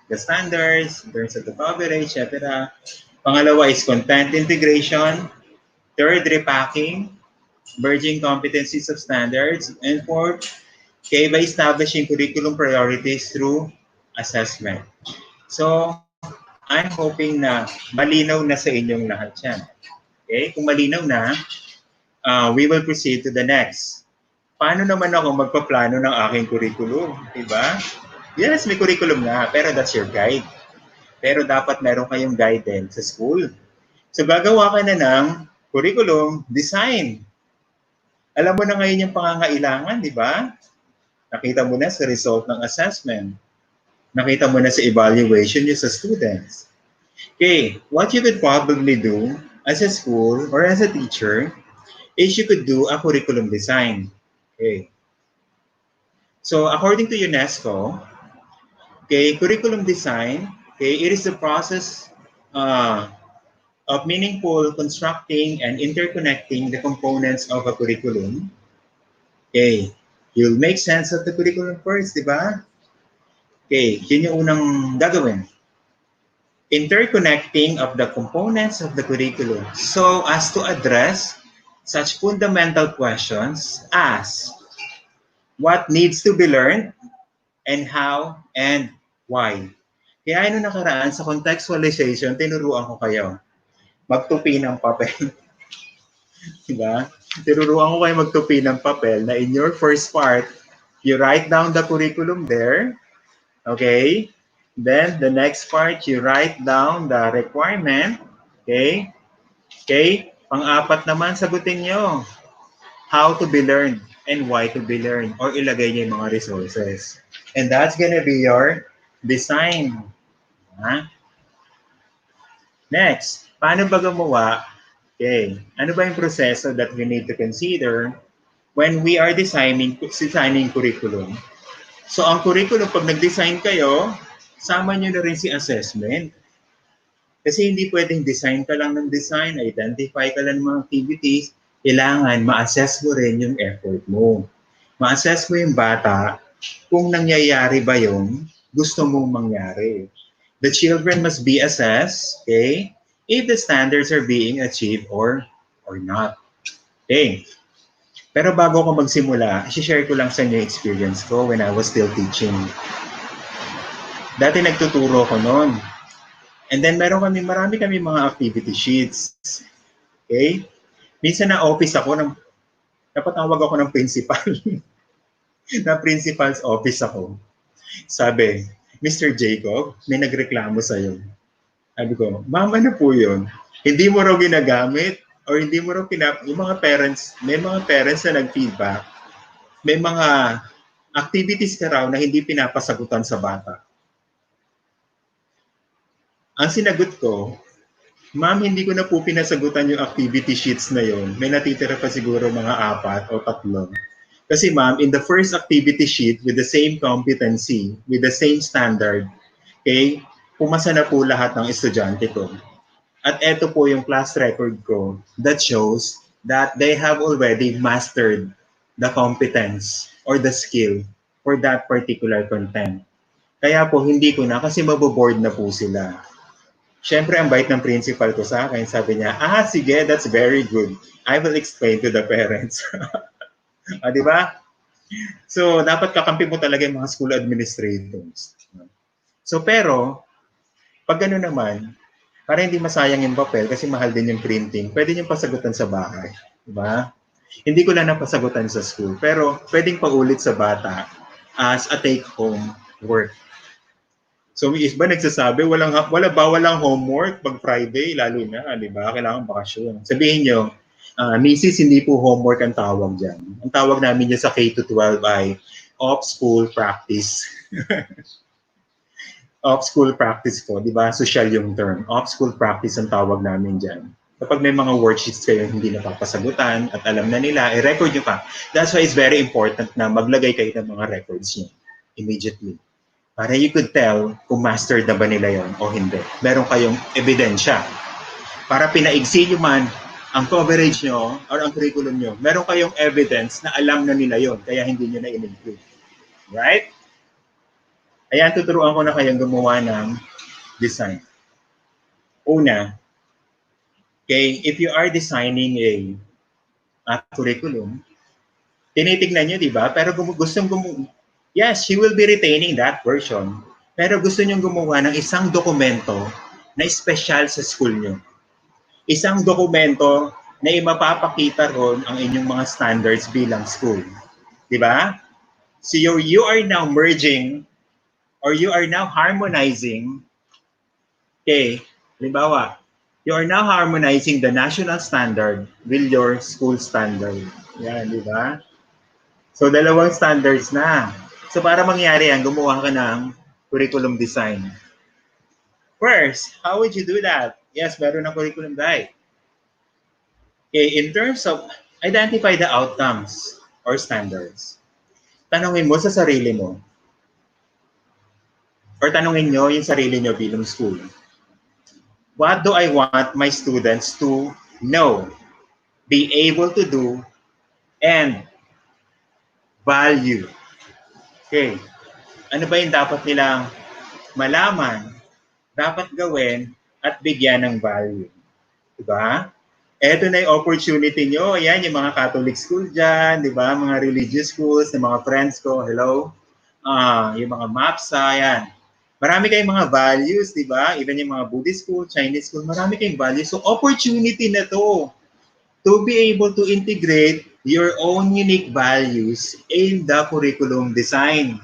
the standards, in terms of the coverage, etc. Pangalawa is content integration. Third, repacking, merging competencies of standards. And fourth, okay, by establishing curriculum priorities through assessment. So, I'm hoping na malinaw na sa inyong lahat yan. Okay? Kung malinaw na, we will proceed to the next. Paano naman ako magpaplano ng aking curriculum? Diba? Yes, may curriculum na, pero that's your guide. Pero dapat meron kayong guide din sa school. So gagawa ka na ng curriculum design. Alam mo na ngayon yung pangangailangan, di ba? Nakita mo na sa result ng assessment. Nakita mo na sa evaluation niyo sa students. Okay, what you could probably do as a school or as a teacher is you could do a curriculum design. Okay. So according to UNESCO, okay, curriculum design, okay, it is the process of meaningful constructing and interconnecting the components of a curriculum. Okay, you'll make sense of the curriculum first, di ba? Okay, yun yung unang gagawin. Interconnecting of the components of the curriculum so as to address such fundamental questions as what needs to be learned and how and why. Kaya nung nakaraan sa contextualization, tinuruan ko kayo magtupi ng papel. Diba? Tinuruan ko kayo magtupi ng papel na in your first part, you write down the curriculum there. Okay? Then, the next part, you write down the requirement. Okay? Okay? Pang-apat naman, sagutin nyo. How to be learned and why to be learned. Or ilagay nyo yung mga resources. And that's gonna be your design. Ha? Next, paano ba gumawa? Okay. Ano ba yung proseso that we need to consider when we are designing curriculum? So, ang curriculum, pag nag-design kayo, sama nyo na rin si assessment. Kasi hindi pwedeng design ka lang ng design, identify ka lang ng mga activities, kailangan ma-assess mo rin yung effort mo. Ma-assess mo yung bata kung nangyayari ba yung gusto mong mangyari. The children must be assessed, okay, if the standards are being achieved or not. Okay. Pero bago ako magsimula, i-share ko lang sa inyo yung experience ko when I was still teaching. Dati nagtuturo ko noon. And then marami kami mga activity sheets. Okay? Minsan na office ako, napatawag ako ng principal. na principal's office ako. Sabi, Mr. Jacob, may nagreklamo sa'yo. Sabi ko, mama na po yun. Hindi mo raw ginagamit or hindi mo raw yung mga parents, may mga parents na nag-feedback, may mga activities ka raw na hindi pinapasagutan sa bata. Ang sinagot ko, ma'am, hindi ko na po pinasagutan yung activity sheets na yon. May natitira pa siguro mga 4 o 3. Kasi ma'am, in the first activity sheet with the same competency, with the same standard, okay, pumasa na po lahat ng estudyante ko. At ito po yung class record ko that shows that they have already mastered the competence or the skill for that particular content. Kaya po hindi ko na kasi maboboard na po sila. Siyempre, ang bait ng principal ko sa akin, sabi niya, sige, that's very good. I will explain to the parents. Di ba? So, dapat kakampi mo talaga yung mga school administrators. So, pero, pag gano'n naman, para hindi masayang yung papel kasi mahal din yung printing, pwede niyong pasagutan sa bahay. Diba? Hindi ko lang napasagutan sa school, pero pwedeng paulit sa bata as a take-home work. So, may iba nagsasabi, walang homework pag Friday, lalo na, di ba? Kailangan bakasyon. Sabihin nyo, Mrs. hindi po homework ang tawag dyan. Ang tawag namin dyan sa K-12 ay off-school practice. Off-school practice po, di ba? Social yung term. Off-school practice ang tawag namin dyan. Kapag may mga worksheets kayo hindi napapasagutan at alam na nila, i-record nyo pa. That's why it's very important na maglagay kayo ng mga records nyo immediately. Para you could tell kung mastered na ba nila yon o hindi. Meron kayong ebidensya. Para pinaigsi nyo man ang coverage nyo or ang curriculum nyo, meron kayong evidence na alam na nila yon kaya hindi nyo na in-include. Right? Ayan, tuturuan ko na kayong gumawa ng design. Una, okay, if you are designing a curriculum, tinitignan nyo, di ba? Pero gustong gumawa, yes, she will be retaining that version. Pero gusto nyong gumawa ng isang dokumento na special sa school nyo. Isang dokumento na imapapakita ron ang inyong mga standards bilang school. Di ba? So you are now merging or you are now harmonizing, okay, halimbawa, you are now harmonizing the national standard with your school standard. Yan, di ba? So, dalawang standards na. So, para mangyari yan, gumawa ka ng curriculum design. First, how would you do that? Yes, meron ng curriculum guide. Okay, in terms of identify the outcomes or standards, tanungin mo sa sarili mo or tanungin nyo yung sarili nyo bilang school. What do I want my students to know, be able to do, and value? Okay, ano ba yung dapat nilang malaman, dapat gawin, at bigyan ng value? Diba? Eto na yung opportunity nyo. Ayan, yung mga Catholic school dyan, di ba? Mga religious schools, yung mga friends ko, hello? Yung mga MAPSA, yan. Marami kayong mga values, di ba? Even yung mga Buddhist school, Chinese school, marami kayong values. So, opportunity na to be able to integrate your own unique values in the curriculum design.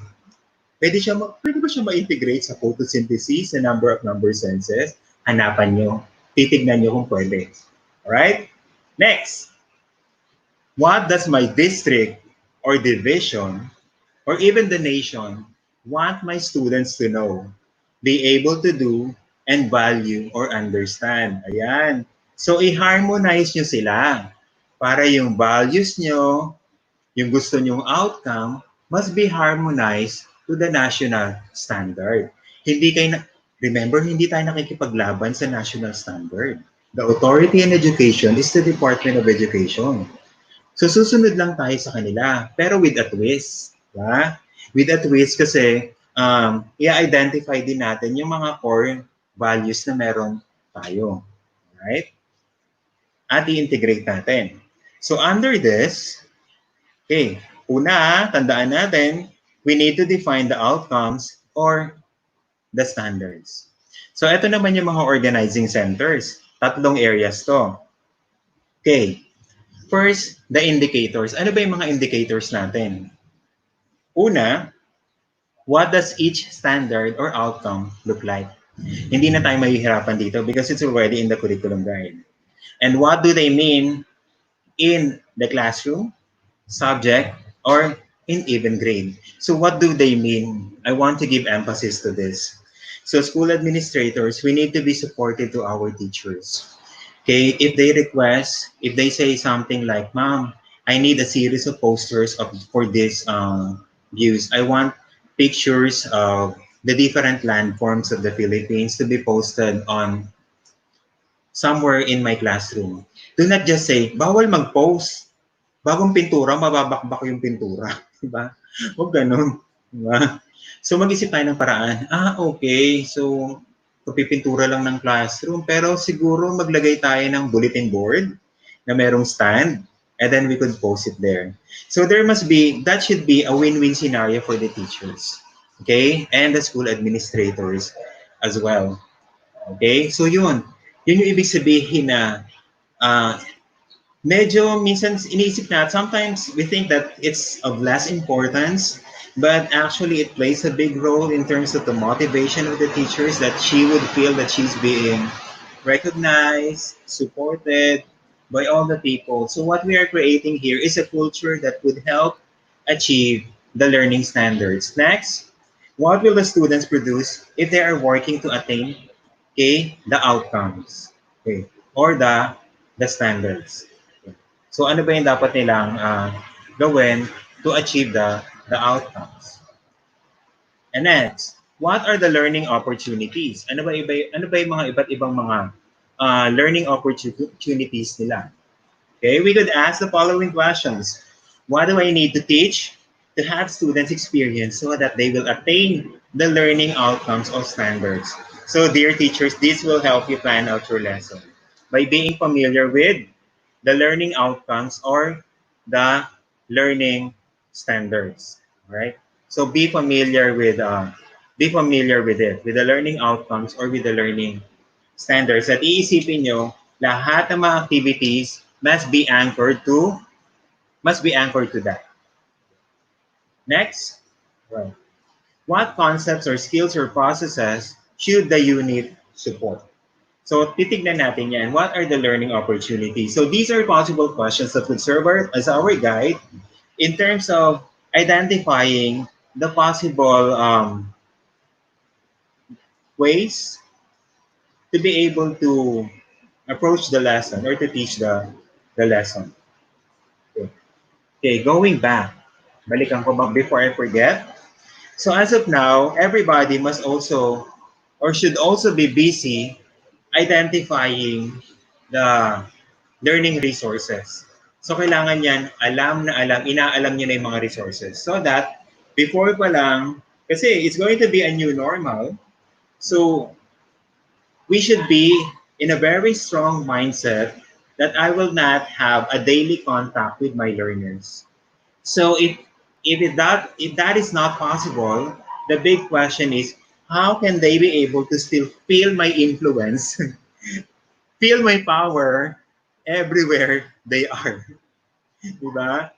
Pwede ba siya ma-integrate sa photosynthesis, sa number of number senses? Hanapan nyo. Titignan nyo kung pwede. Alright? Next. What does my district or division or even the nation want my students to know, be able to do, and value or understand? Ayan. So, i-harmonize nyo sila para yung values nyo, yung gusto nyong outcome, must be harmonized to the national standard. Hindi kayo remember, hindi tayo nakikipaglaban sa national standard. The authority in education is the Department of Education. So susunod lang tayo sa kanila, pero with a twist. Diba? With a twist kasi i-identify din natin yung mga core values na meron tayo. Right? At i-integrate natin. So under this, okay, una, tandaan natin, we need to define the outcomes or the standards. So ito naman yung mga organizing centers. Tatlong areas to. Okay. First, the indicators. Ano ba yung mga indicators natin? Una, what does each standard or outcome look like? Hindi na tayo mahihirapan dito because it's already in the curriculum guide. And what do they mean in the classroom, subject, or in even grade? So what do they mean? I want to give emphasis to this. So school administrators, we need to be supportive to our teachers. Okay, if they request, if they say something like, Mom, I need a series of posters for this views. I want pictures of the different landforms of the Philippines to be posted on somewhere in my classroom. Do not just say, bawal mag-post. Bagong pintura, mababakbak yung pintura. Diba? Huwag ganun. Diba? So mag-isip tayo ng paraan. Okay. So pipintura lang ng classroom. Pero siguro maglagay tayo ng bulletin board na merong stand and then we could post it there. So that should be a win-win scenario for the teachers. Okay? And the school administrators as well. Okay? So yun. Yun yung ibig sabihin na medyo minsan iniisip na, sometimes we think that it's of less importance, but actually it plays a big role in terms of the motivation of the teachers, that she would feel that she's being recognized, supported by all the people. So what we are creating here is a culture that would help achieve the learning standards. Next, what will the students produce if they are working to attain, okay, the outcomes, okay, or the standards? So ano ba yung dapat nilang gawin to achieve the outcomes? And next, what are the learning opportunities? Ano ba yung mga iba't ibang mga learning opportunities nila? Okay, we could ask the following questions. What do I need to teach? to have students experience so that they will attain the learning outcomes or standards. So dear teachers, this will help you plan out your lesson by being familiar with the learning outcomes or the learning standards. All right? So be familiar with it, with the learning outcomes or with the learning standards. At iisipin nyo, lahat ng mga activities must be anchored to that. Next, right. What concepts or skills or processes should the unit support? So titignan natin yan. What are the learning opportunities? So these are possible questions that would serve as our guide in terms of identifying the possible ways to be able to approach the lesson or to teach the lesson. Okay. Okay, going back. Balikan ko ba before I forget? So as of now, everybody must also or should also be busy identifying the learning resources. So kailangan yan, alam na alam, inaalam nyo na yung mga resources. So that before pa lang, kasi it's going to be a new normal, so we should be in a very strong mindset that I will not have a daily contact with my learners. So if that is not possible, the big question is how can they be able to still feel my influence, feel my power everywhere they are, diba?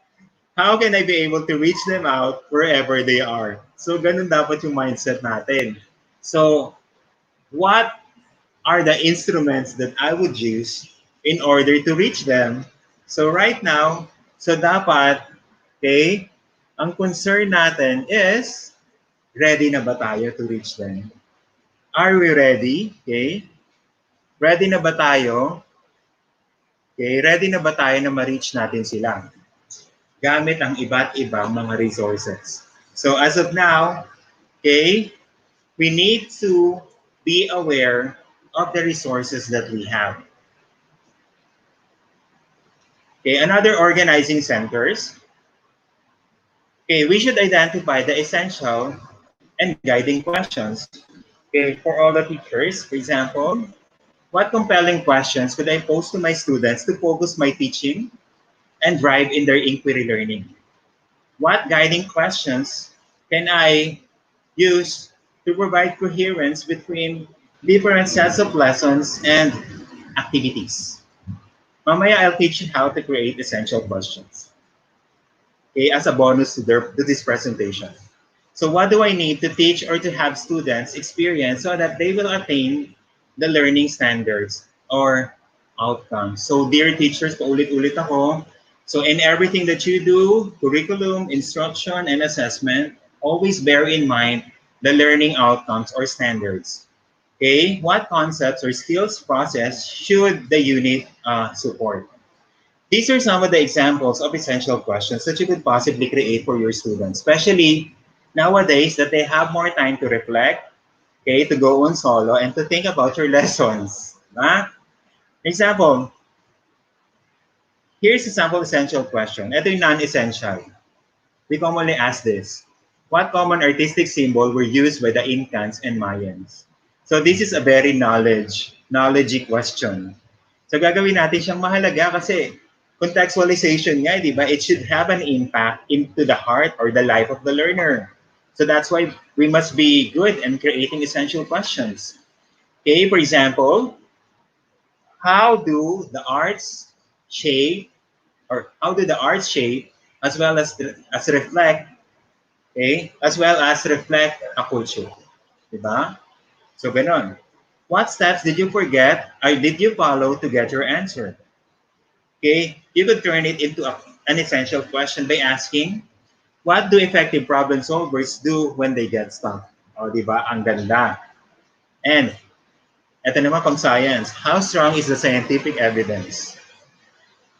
How can I be able to reach them out wherever they are? So ganun dapat yung mindset natin. So what are the instruments that I would use in order to reach them? So right now, so dapat, okay, ang concern natin is, ready na ba tayo to reach them? Are we ready? Okay? Ready na ba tayo? Okay, ready na ba tayo na ma-reach natin sila? Gamit ang iba't ibang mga resources. So as of now, okay, we need to be aware of the resources that we have. Okay, another organizing centers. Okay, we should identify the essential and guiding questions. Okay, for all the teachers, for example, what compelling questions could I pose to my students to focus my teaching and drive in their inquiry learning? What guiding questions can I use to provide coherence between different sets of lessons and activities? Mamaya, I'll teach you how to create essential questions, okay, as a bonus to this presentation. So what do I need to teach or to have students experience so that they will attain the learning standards or outcomes? So dear teachers, paulit-ulit ako. So in everything that you do, curriculum, instruction, and assessment, always bear in mind the learning outcomes or standards. Okay, what concepts or skills process should the unit support? These are some of the examples of essential questions that you could possibly create for your students, especially nowadays that they have more time to reflect, okay, to go on solo and to think about your lessons. Example, here's a sample essential question. Ito yung non-essential. We commonly ask this. What common artistic symbol were used by the Incans and Mayans? So this is a very knowledge question. So gagawin natin siyang mahalaga kasi contextualization nga, di ba? It should have an impact into the heart or the life of the learner. So that's why we must be good in creating essential questions. Okay, for example, how do the arts shape or how do the arts shape as well as reflect, okay, as well as reflect a culture, di ba? So ganon. What steps did you forget or did you follow to get your answer? Okay, you could turn it into an essential question by asking, what do effective problem solvers do when they get stuck? O, di ba? Ang ganda. And, ito naman pang science. How strong is the scientific evidence?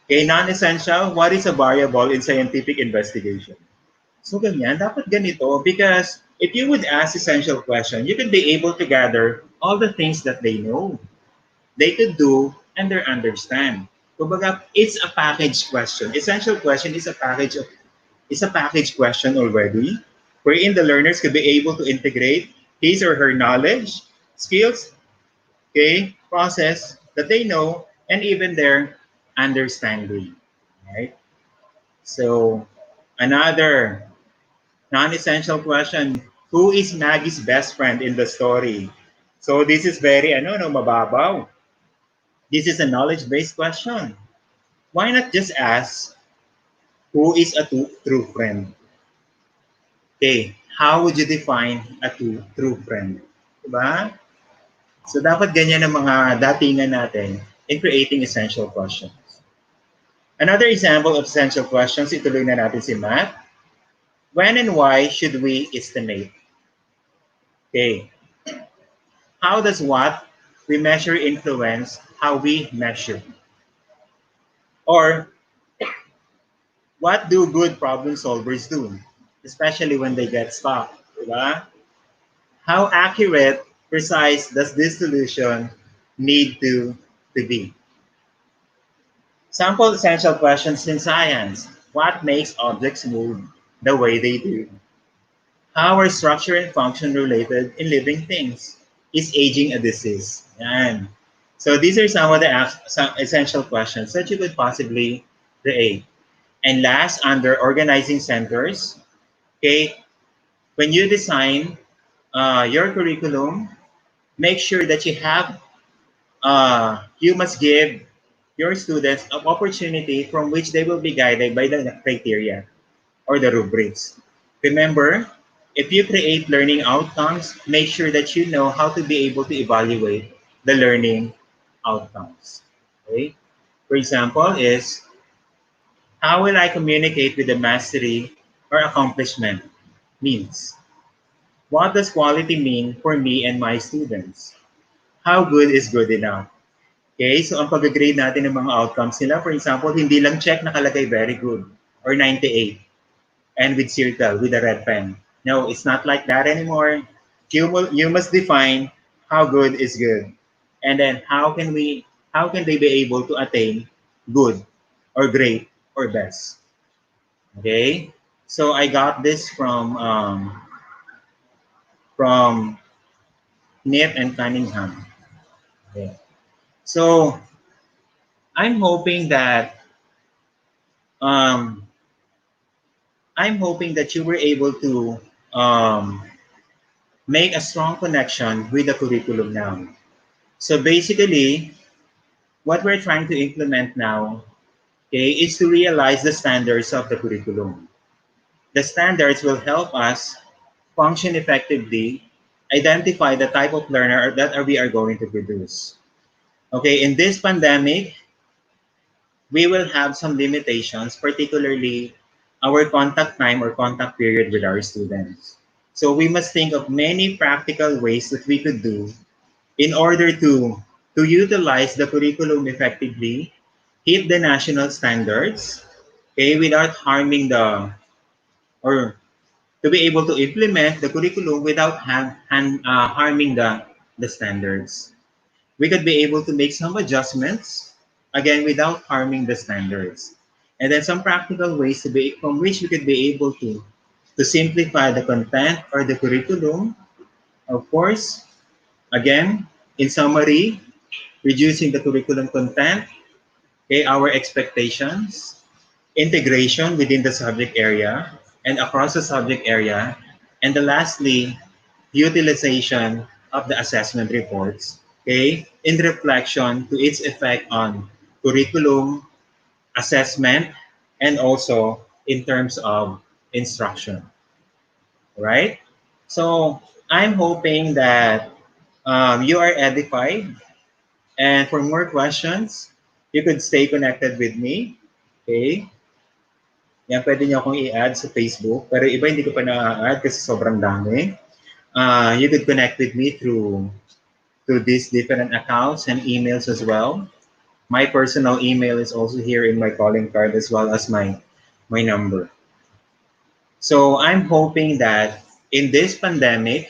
Okay, non-essential, what is a variable in scientific investigation? So, ganyan. Dapat ganito because if you would ask essential question, you could be able to gather all the things that they know, they could do, and they understand. Kumbaga, it's a package question. Essential question is a package of is a package question already, wherein the learners could be able to integrate his or her knowledge, skills, okay, process that they know, and even their understanding, right? So another non-essential question, who is Maggie's best friend in the story? So this is very, ano, no, mababaw. This is a knowledge-based question. Why not just ask, who is a true friend? Okay, how would you define a true friend? Diba? So dapat ganyan ang mga datingan natin in creating essential questions. Another example of essential questions, ituloy na natin si Matt. When and why should we estimate? Okay, how does what we measure influence how we measure? Or what do good problem solvers do, especially when they get stuck? Diba? How accurate, precise does this solution need to be? Sample essential questions in science. What makes objects move the way they do? How are structure and function related in living things? Is aging a disease? Yan. So these are some of the some essential questions that you could possibly create. And last, under organizing centers, okay, when you design your curriculum, make sure that you must give your students an opportunity from which they will be guided by the criteria or the rubrics. Remember, if you create learning outcomes, make sure that you know how to be able to evaluate the learning outcomes. Okay? For example, is how will I communicate with the mastery or accomplishment means? What does quality mean for me and my students? How good is good enough? Okay, so ang pag-grade natin ng mga outcomes nila, for example, hindi lang check nakalagay very good or 98 and with circle, with a red pen. No, it's not like that anymore. You must define how good is good. And then how can they be able to attain good or great or best? Okay, so I got this from Nip and Cunningham. Okay. So I'm hoping that um, I'm hoping that you were able to um, make a strong connection with the curriculum now. So basically, what we're trying to implement now, okay, is to realize the standards of the curriculum. The standards will help us function effectively, identify the type of learner that we are going to produce. Okay, in this pandemic, we will have some limitations, particularly our contact time or contact period with our students. So we must think of many practical ways that we could do in order to utilize the curriculum effectively, hit the national standards, okay, without harming or to be able to implement the curriculum without harming the standards. We could be able to make some adjustments, again, without harming the standards. And then some practical ways from which we could be able to simplify the content or the curriculum. Of course, again, in summary, reducing the curriculum content, okay, our expectations, integration within the subject area and across the subject area, and the lastly, utilization of the assessment reports, okay, in reflection to its effect on curriculum, assessment, and also in terms of instruction, right? So I'm hoping that you are edified. And for more questions, you could stay connected with me. Okay? Yan, pwede niyo akong i-add sa Facebook. Pero iba hindi ko pa na-add kasi sobrang dami. You could connect with me through these different accounts and emails as well. My personal email is also here in my calling card as well as my number. So I'm hoping that in this pandemic,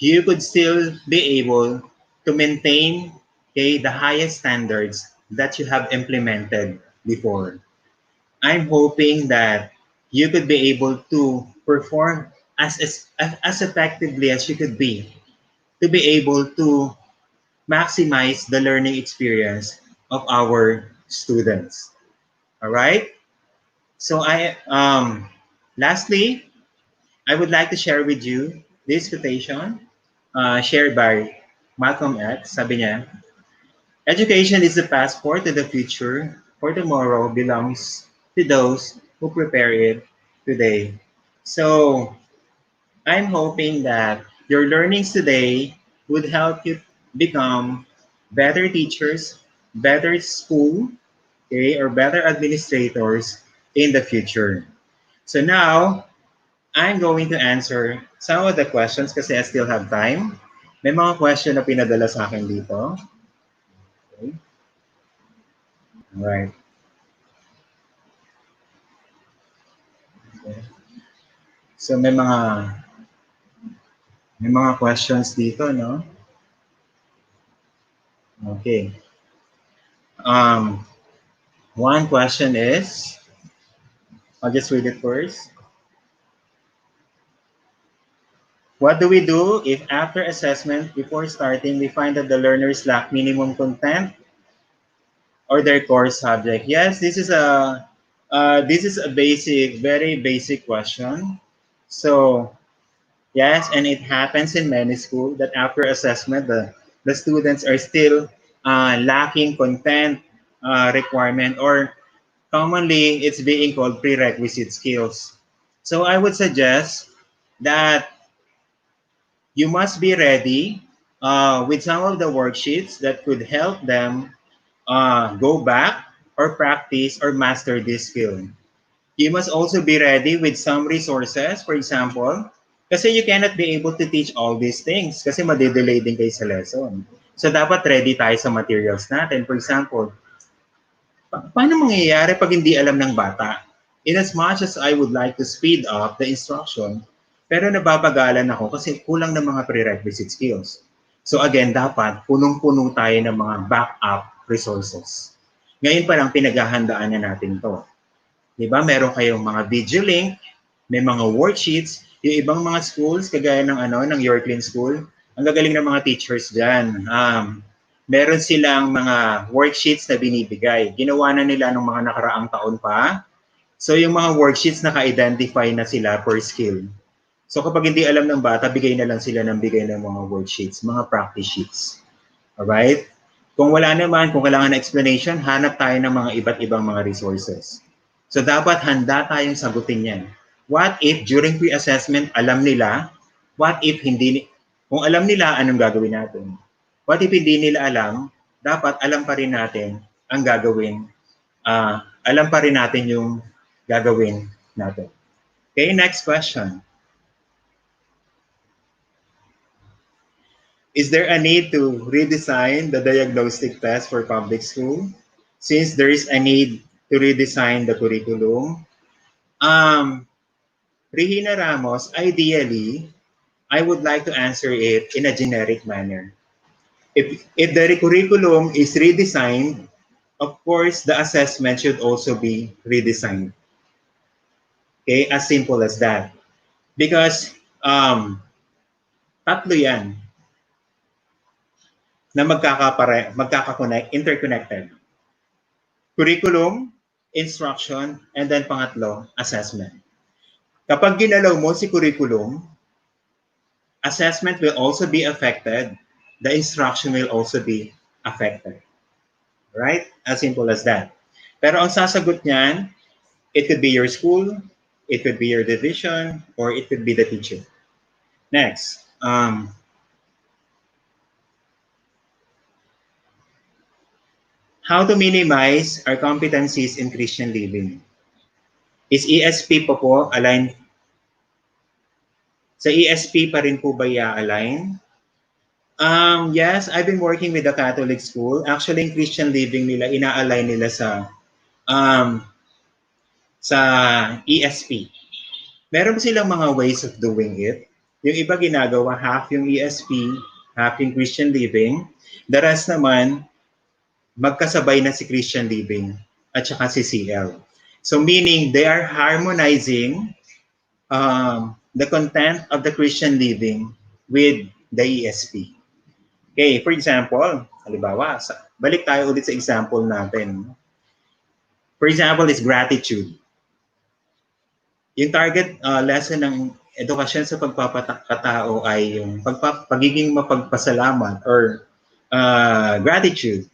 you could still be able to maintain, okay, the highest standards that you have implemented before. I'm hoping that you could be able to perform as effectively as you could be to be able to maximize the learning experience of our students. All right. So lastly, I would like to share with you this quotation shared by Malcolm X. Sabi niya, education is the passport to the future, for tomorrow belongs to those who prepare it today. So I'm hoping that your learnings today would help you become better teachers, better school, okay, or better administrators in the future. So now, I'm going to answer some of the questions kasi I still have time. May mga question na pinadala sa akin dito. Okay. Alright. Okay. So may mga questions dito, no? Okay. Um, one question is, I'll just read it first. What do we do if after assessment, before starting, we find that the learners lack minimum content or their core subject? Yes, this is a basic, very basic question. So yes, and it happens in many schools that after assessment, the students are still lacking content requirement, or commonly it's being called prerequisite skills. So I would suggest that you must be ready with some of the worksheets that could help them go back or practice or master this skill. You must also be ready with some resources, for example, kasi you cannot be able to teach all these things kasi madidelay din kayo sa lesson. So dapat ready tayo sa materials natin. For example, paano mangyayari pag hindi alam ng bata? In as much as I would like to speed up the instruction, pero nababagalan ako kasi kulang ng mga prerequisite skills. So again, dapat punong-puno tayo ng mga backup resources. Ngayon pa lang pinaghahandaan na natin to. Di ba? Meron kayong mga video link, may mga worksheets, yung ibang mga schools, kagaya ng ng Yorklyn School, ang gagaling ng mga teachers dyan. Meron silang mga worksheets na binibigay. Ginawa na nila nung mga nakaraang taon pa. So yung mga worksheets naka-identify na sila per skill. So kapag hindi alam ng bata, bigay na lang sila ng bigay ng mga worksheets, mga practice sheets. Alright? Kung wala naman, kung kailangan na explanation, hanap tayo ng mga iba't ibang mga resources. So dapat handa tayong sagutin yan. What if during pre-assessment alam nila? What if hindi? Kung alam nila, anong gagawin natin? What if hindi nila alam? Dapat alam pa rin natin ang gagawin. Alam pa rin natin yung gagawin natin. Okay, next question. Is there a need to redesign the diagnostic test for public school? Since there is a need to redesign the curriculum, Regina Ramos, ideally, I would like to answer it in a generic manner. If the curriculum is redesigned, of course, the assessment should also be redesigned. Okay, as simple as that. Because tatlo yan na magkaka-connect, interconnected. Curriculum, instruction, and then pangatlo, assessment. Kapag ginalaw mo si curriculum, assessment will also be affected. The instruction will also be affected. Right? As simple as that. Pero ang sasagot niyan, it could be your school, it could be your division, or it could be the teacher. Next. How to minimize our competencies in Christian living? Is ESP po aligned? Sa ESP pa rin po ba i-align? Yes, I've been working with the Catholic school. Actually, in Christian living nila, ina-align nila sa ESP. Meron silang mga ways of doing it. Yung iba ginagawa, half yung ESP, half yung Christian living. The rest naman, magkasabay na si Christian living at saka si CL. So meaning they are harmonizing the content of the Christian living with the ESP. Okay, for example, halimbawa, balik tayo ulit sa example natin. For example, is gratitude. Yung target lesson ng edukasyon sa pagpapakatao ay yung pagiging mapagpasalamat or gratitude.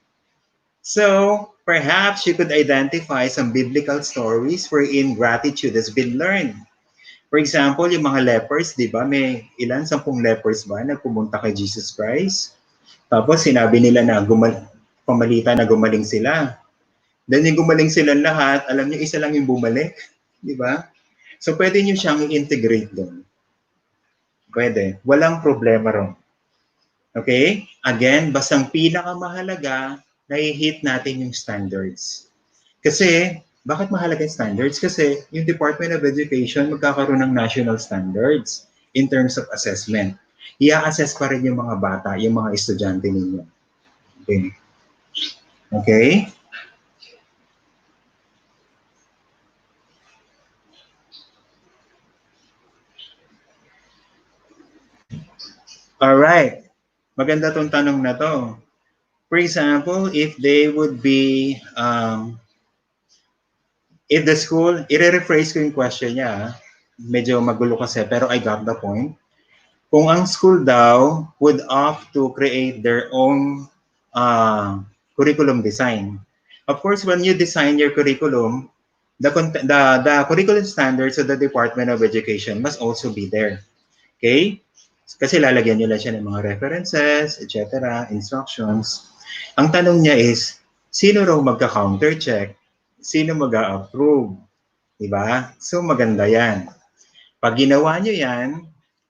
So, perhaps you could identify some biblical stories wherein gratitude has been learned. For example, yung mga lepers, di ba? May ilan, 10 lepers ba na pumunta kay Jesus Christ? Tapos sinabi nila na pamalita na gumaling sila. Then yung gumaling silang lahat, alam niyo, isa lang yung bumalik. Di ba? So pwede niyo siyang i-integrate doon. Pwede. Walang problema ron. Okay? Again, bastang pinakamahalaga, na-hit natin yung standards. Kasi, bakit mahalaga yung standards? Kasi yung Department of Education magkakaroon ng national standards in terms of assessment. I-assess pa rin yung mga bata, yung mga estudyante ninyo. Okay? Okay? Alright. Maganda tong tanong na to. For example, if they would be, if the school, i-rephrase ko yung question niya, medyo magulo kasi, pero I got the point. Kung ang school daw would opt to create their own curriculum design. Of course, when you design your curriculum, the curriculum standards of the Department of Education must also be there. Okay? Kasi lalagyan nila siya ng mga references, etc., instructions. Ang tanong niya is, sino raw magka-counter check? Sino mag-a-approve? Diba? So maganda yan. Pag ginawa nyo yan,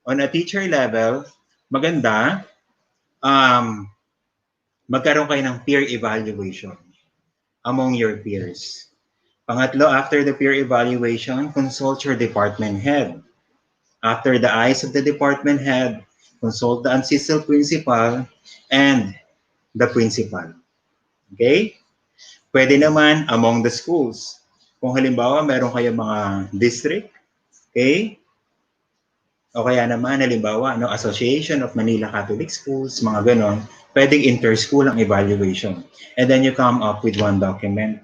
on a teacher level, maganda, magkaroon kayo ng peer evaluation among your peers. Pangatlo, after the peer evaluation, consult your department head. After the eyes of the department head, consult the assistant principal and the principal. Okay? Pwede naman among the schools. Kung halimbawa, meron kayong mga district, okay? O kaya naman, halimbawa, no, Association of Manila Catholic Schools, mga ganon, pwedeng inter-school ang evaluation. And then you come up with one document.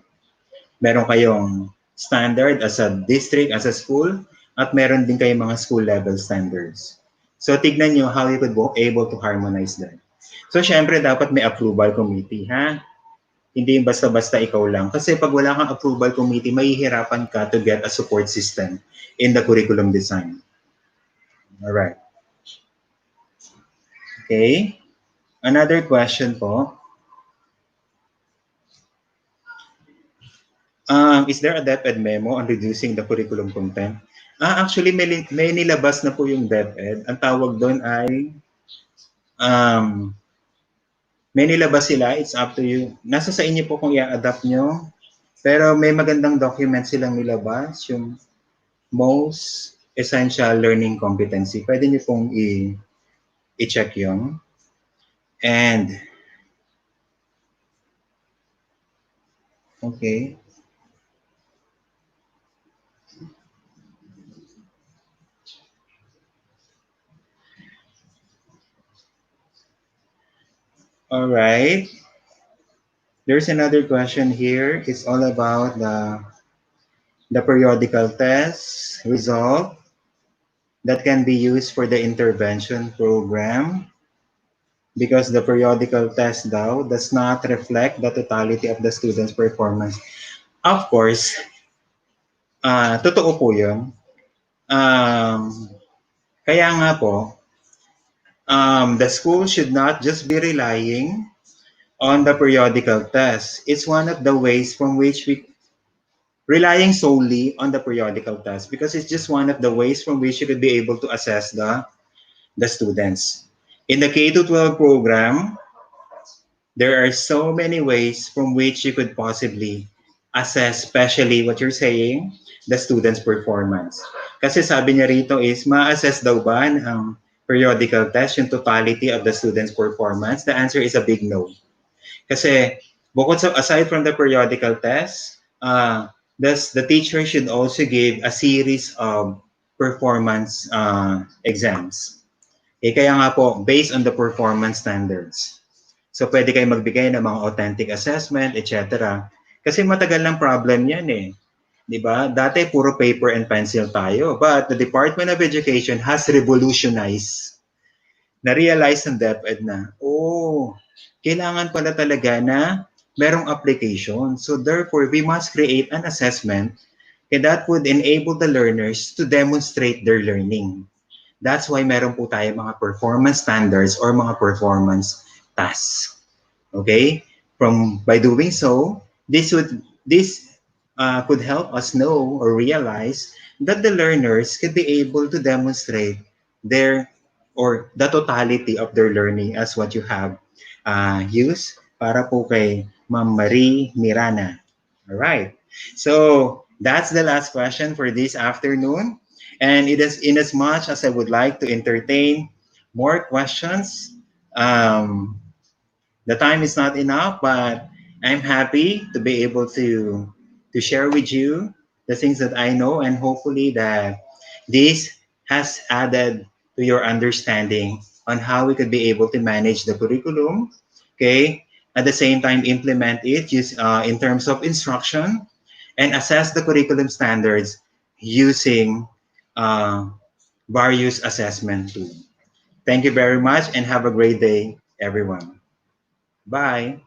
Meron kayong standard as a district, as a school, at meron din kayong mga school level standards. So tignan nyo how you could be able to harmonize that. So syempre dapat may approval committee, ha? Hindi yung basta-basta ikaw lang. Kasi pag wala kang approval committee, mahihirapan ka to get a support system in the curriculum design. Alright. Okay. Another question po. Is there a DepEd memo on reducing the curriculum content? Actually, may nilabas na po yung DepEd. Ang tawag doon ay may nilabas sila. It's up to you. Nasa sa inyo po kung i-adapt nyo. Pero may magandang document silang nilabas. Yung most essential learning competency. Pwede nyo pong i-check yun. And, okay. All right. There's another question here. It's all about the periodical test result that can be used for the intervention program because the periodical test daw does not reflect the totality of the student's performance. Of course, totoo po yun. Kaya nga po, the school should not just be relying on the periodical test. It's one of the ways from which we relying solely on the periodical test because it's just one of the ways from which you could be able to assess the students. In the K-12 program, there are so many ways from which you could possibly assess, especially what you're saying, the student's performance. Kasi sabi niya rito is, ma-assess daw ba ng periodical test yung totality of the student's performance? The answer is a big no. Kasi bukod sa, aside from the periodical test, Thus, the teacher should also give a series of performance exams. Eh, kaya nga po, based on the performance standards. So, pwede kayo magbigay ng mga authentic assessment, etc. Kasi matagal ng problem yan eh. Di ba? Dati, puro paper and pencil tayo. But the Department of Education has revolutionized. Na-realize ng DepEd na, oh, kailangan pala talaga na merong application. So, therefore, we must create an assessment that would enable the learners to demonstrate their learning. That's why meron po tayo mga performance standards or mga performance tasks. Okay? From by doing so, this could help us know or realize that the learners could be able to demonstrate their or the totality of their learning as what you have used para po kay Ma'am Marie Mirana. All right. So that's the last question for this afternoon. And it is in as much as I would like to entertain more questions. The time is not enough, but I'm happy to be able to share with you the things that I know, and hopefully that this has added to your understanding on how we could be able to manage the curriculum. Okay, at the same time implement it in terms of instruction and assess the curriculum standards using uh, various assessment tools. Thank you very much and have a great day, everyone. Bye.